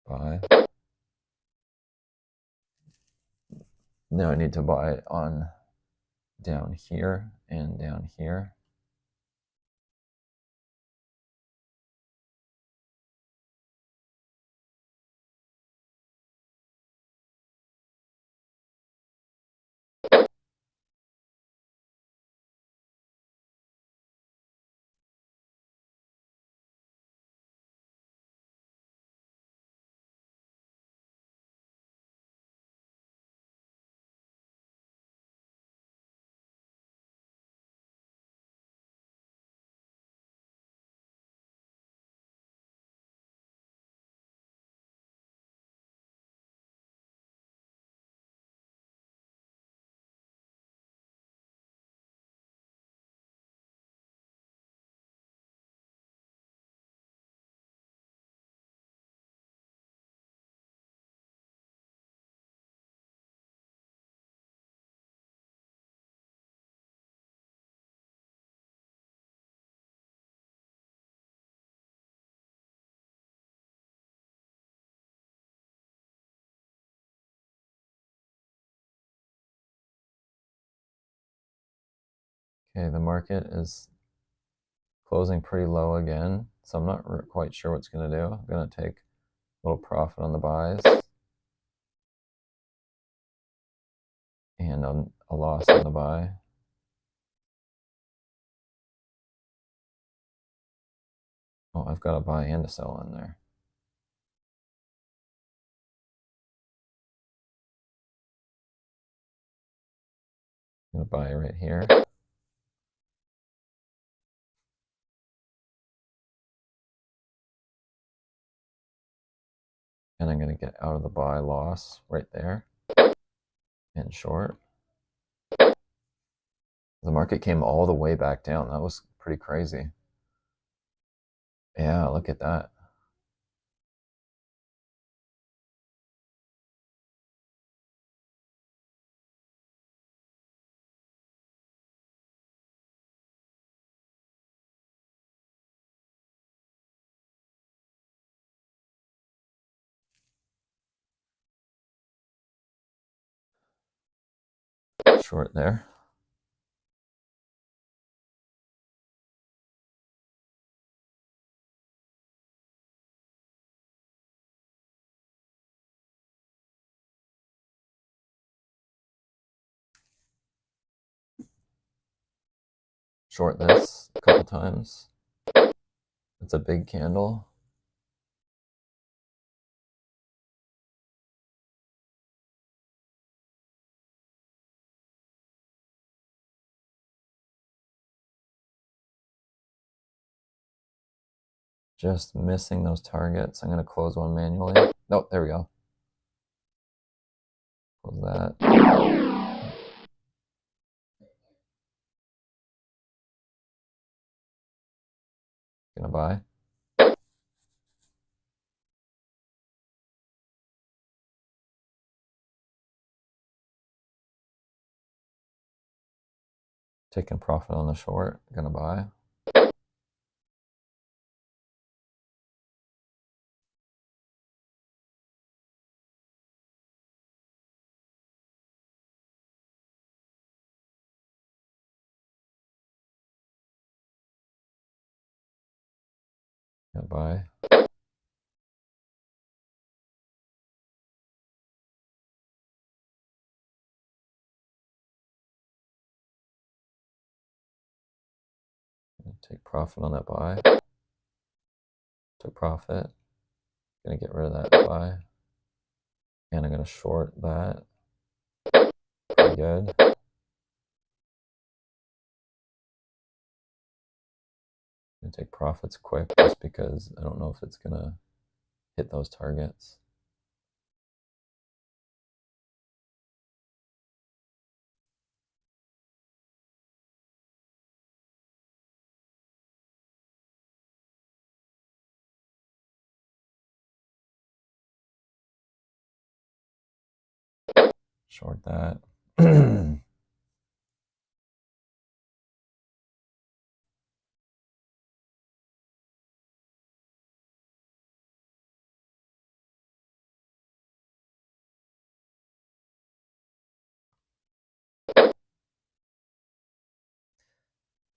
Speaker 1: Buy. Now I need to buy it on down here and down here. Okay, the market is closing pretty low again, so I'm not quite sure what's going to do. I'm going to take a little profit on the buys and on a loss on the buy. Oh, I've got a buy and a sell in there. I'm going to buy right here. And I'm going to get out of the buy loss right there and short. The market came all the way back down. That was pretty crazy. Yeah, look at that. Short there. Short this a couple times. It's a big candle. Just missing those targets. I'm going to close one manually. Oh, there we go. Close that. Gonna buy. Taking profit on the short. Gonna buy. Gonna buy. Gonna take profit on that buy. Took profit. Gonna get rid of that buy. And I'm gonna short that. Pretty good. Gonna take profits quick just because I don't know if it's gonna hit those targets. Short that.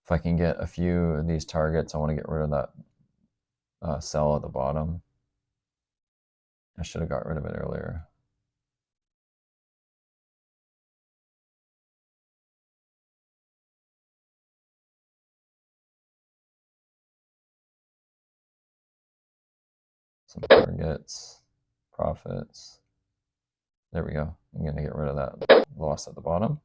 Speaker 1: If I can get a few of these targets, I want to get rid of that sell at the bottom. I should have got rid of it earlier. Some targets, profits. There we go. I'm going to get rid of that loss at the bottom.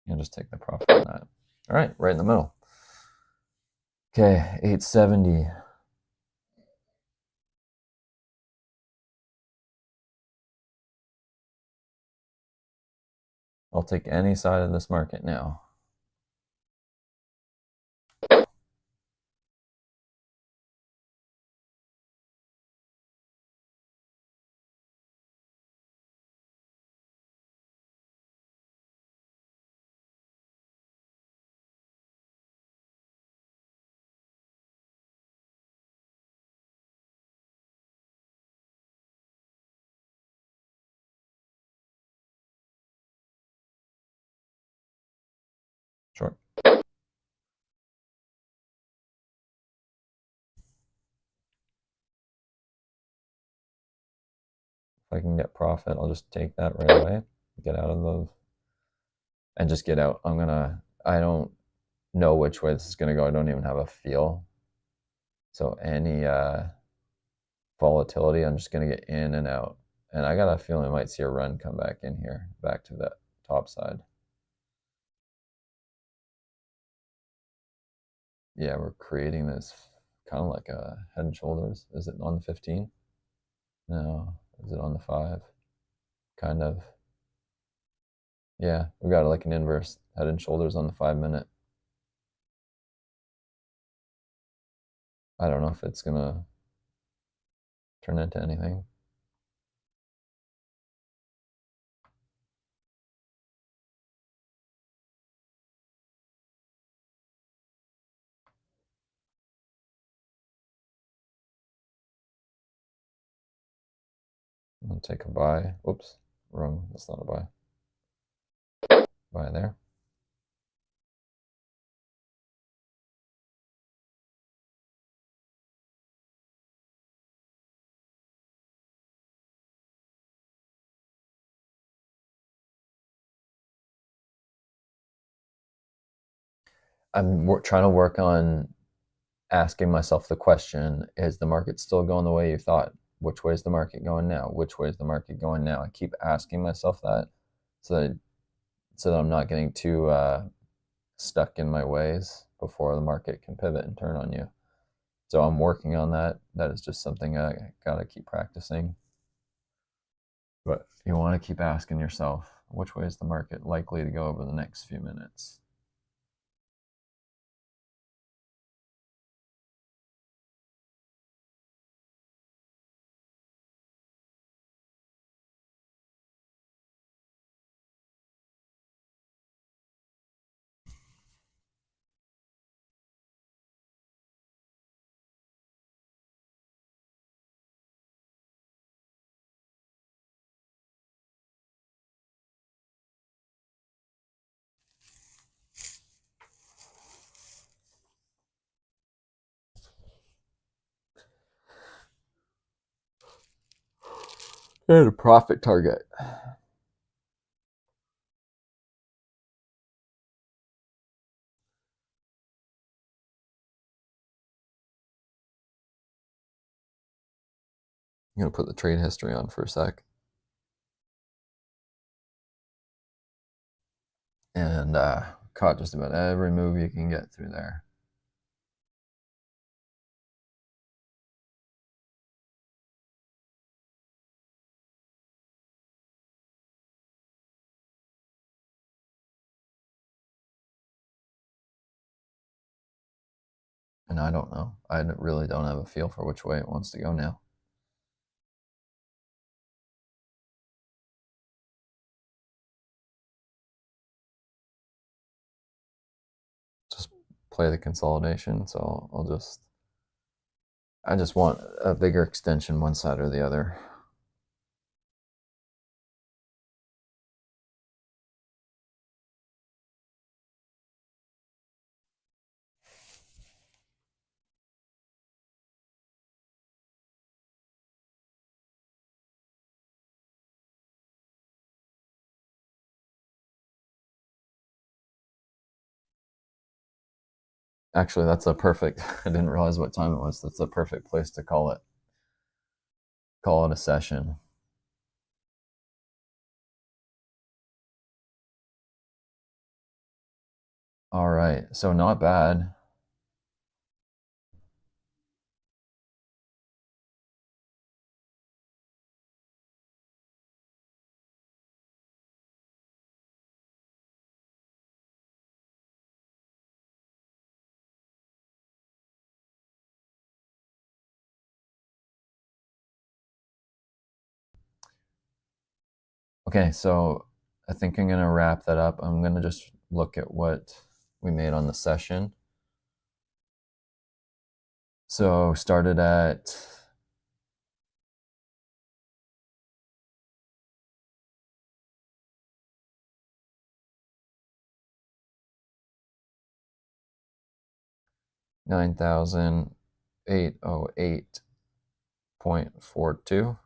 Speaker 1: And just take the profit on that. All right, right in the middle. Okay, 870. I'll take any side of this market now. Short. If I can get profit, I'll just take that right away. Get out of those and just get out. I don't know which way this is gonna go. I don't even have a feel. So any volatility, I'm just gonna get in and out. And I got a feeling I might see a run come back in here, back to that top side. Yeah, we're creating this kind of like a head and shoulders. Is it on the 15? No. Is it on the 5? Kind of. Yeah, we got like an inverse head and shoulders on the 5-minute. I don't know if it's gonna turn into anything. I'm gonna take a buy. Whoops, wrong. That's not a buy. Buy there. I'm trying to work on asking myself the question, is the market still going the way you thought? Which way is the market going now? Which way is the market going now? I keep asking myself that so that I'm not getting too stuck in my ways before the market can pivot and turn on you. So I'm working on that. That is just something I got to keep practicing. But you want to keep asking yourself, which way is the market likely to go over the next few minutes? And a profit target. I'm going to put the trade history on for a sec. And caught just about every move you can get through there. And I don't know. I really don't have a feel for which way it wants to go now. Just play the consolidation. So I just want a bigger extension one side or the other. Actually, that's a perfect, I didn't realize what time it was. That's a perfect place to call it a session. All right, so not bad. Okay, so I think I'm gonna wrap that up. I'm gonna just look at what we made on the session. So started at 9,808.42.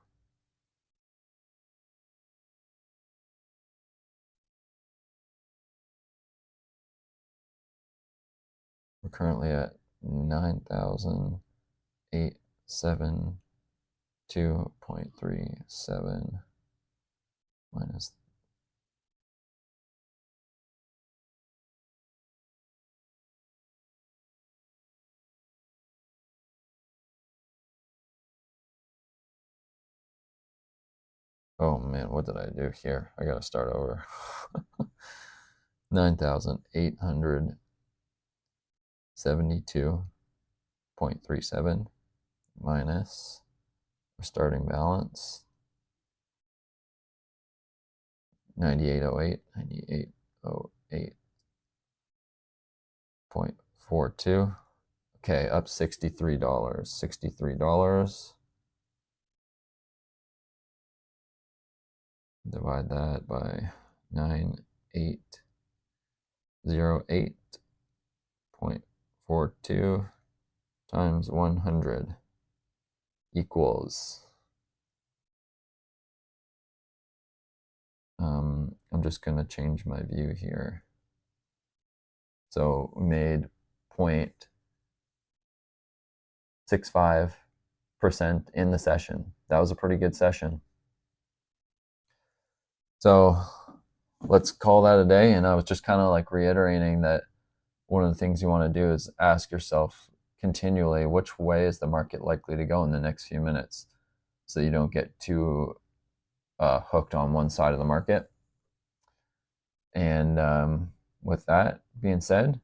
Speaker 1: We're currently at 9,872.37 minus. Oh man, what did I do here? I gotta start over. 9,872.37 minus our starting balance 9808.42. Okay, up $63. $63. Divide that by 9808.42 times 100 equals. I'm just going to change my view here. So we made 0.65% in the session. That was a pretty good session. So let's call that a day. And I was just kind of like reiterating that one of the things you want to do is ask yourself continually, which way is the market likely to go in the next few minutes, so you don't get too hooked on one side of the market. And with that being said,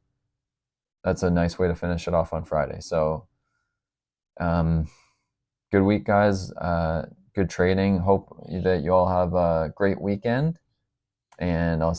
Speaker 1: that's a nice way to finish it off on Friday. So good week, guys. Good trading. Hope that you all have a great weekend, and I'll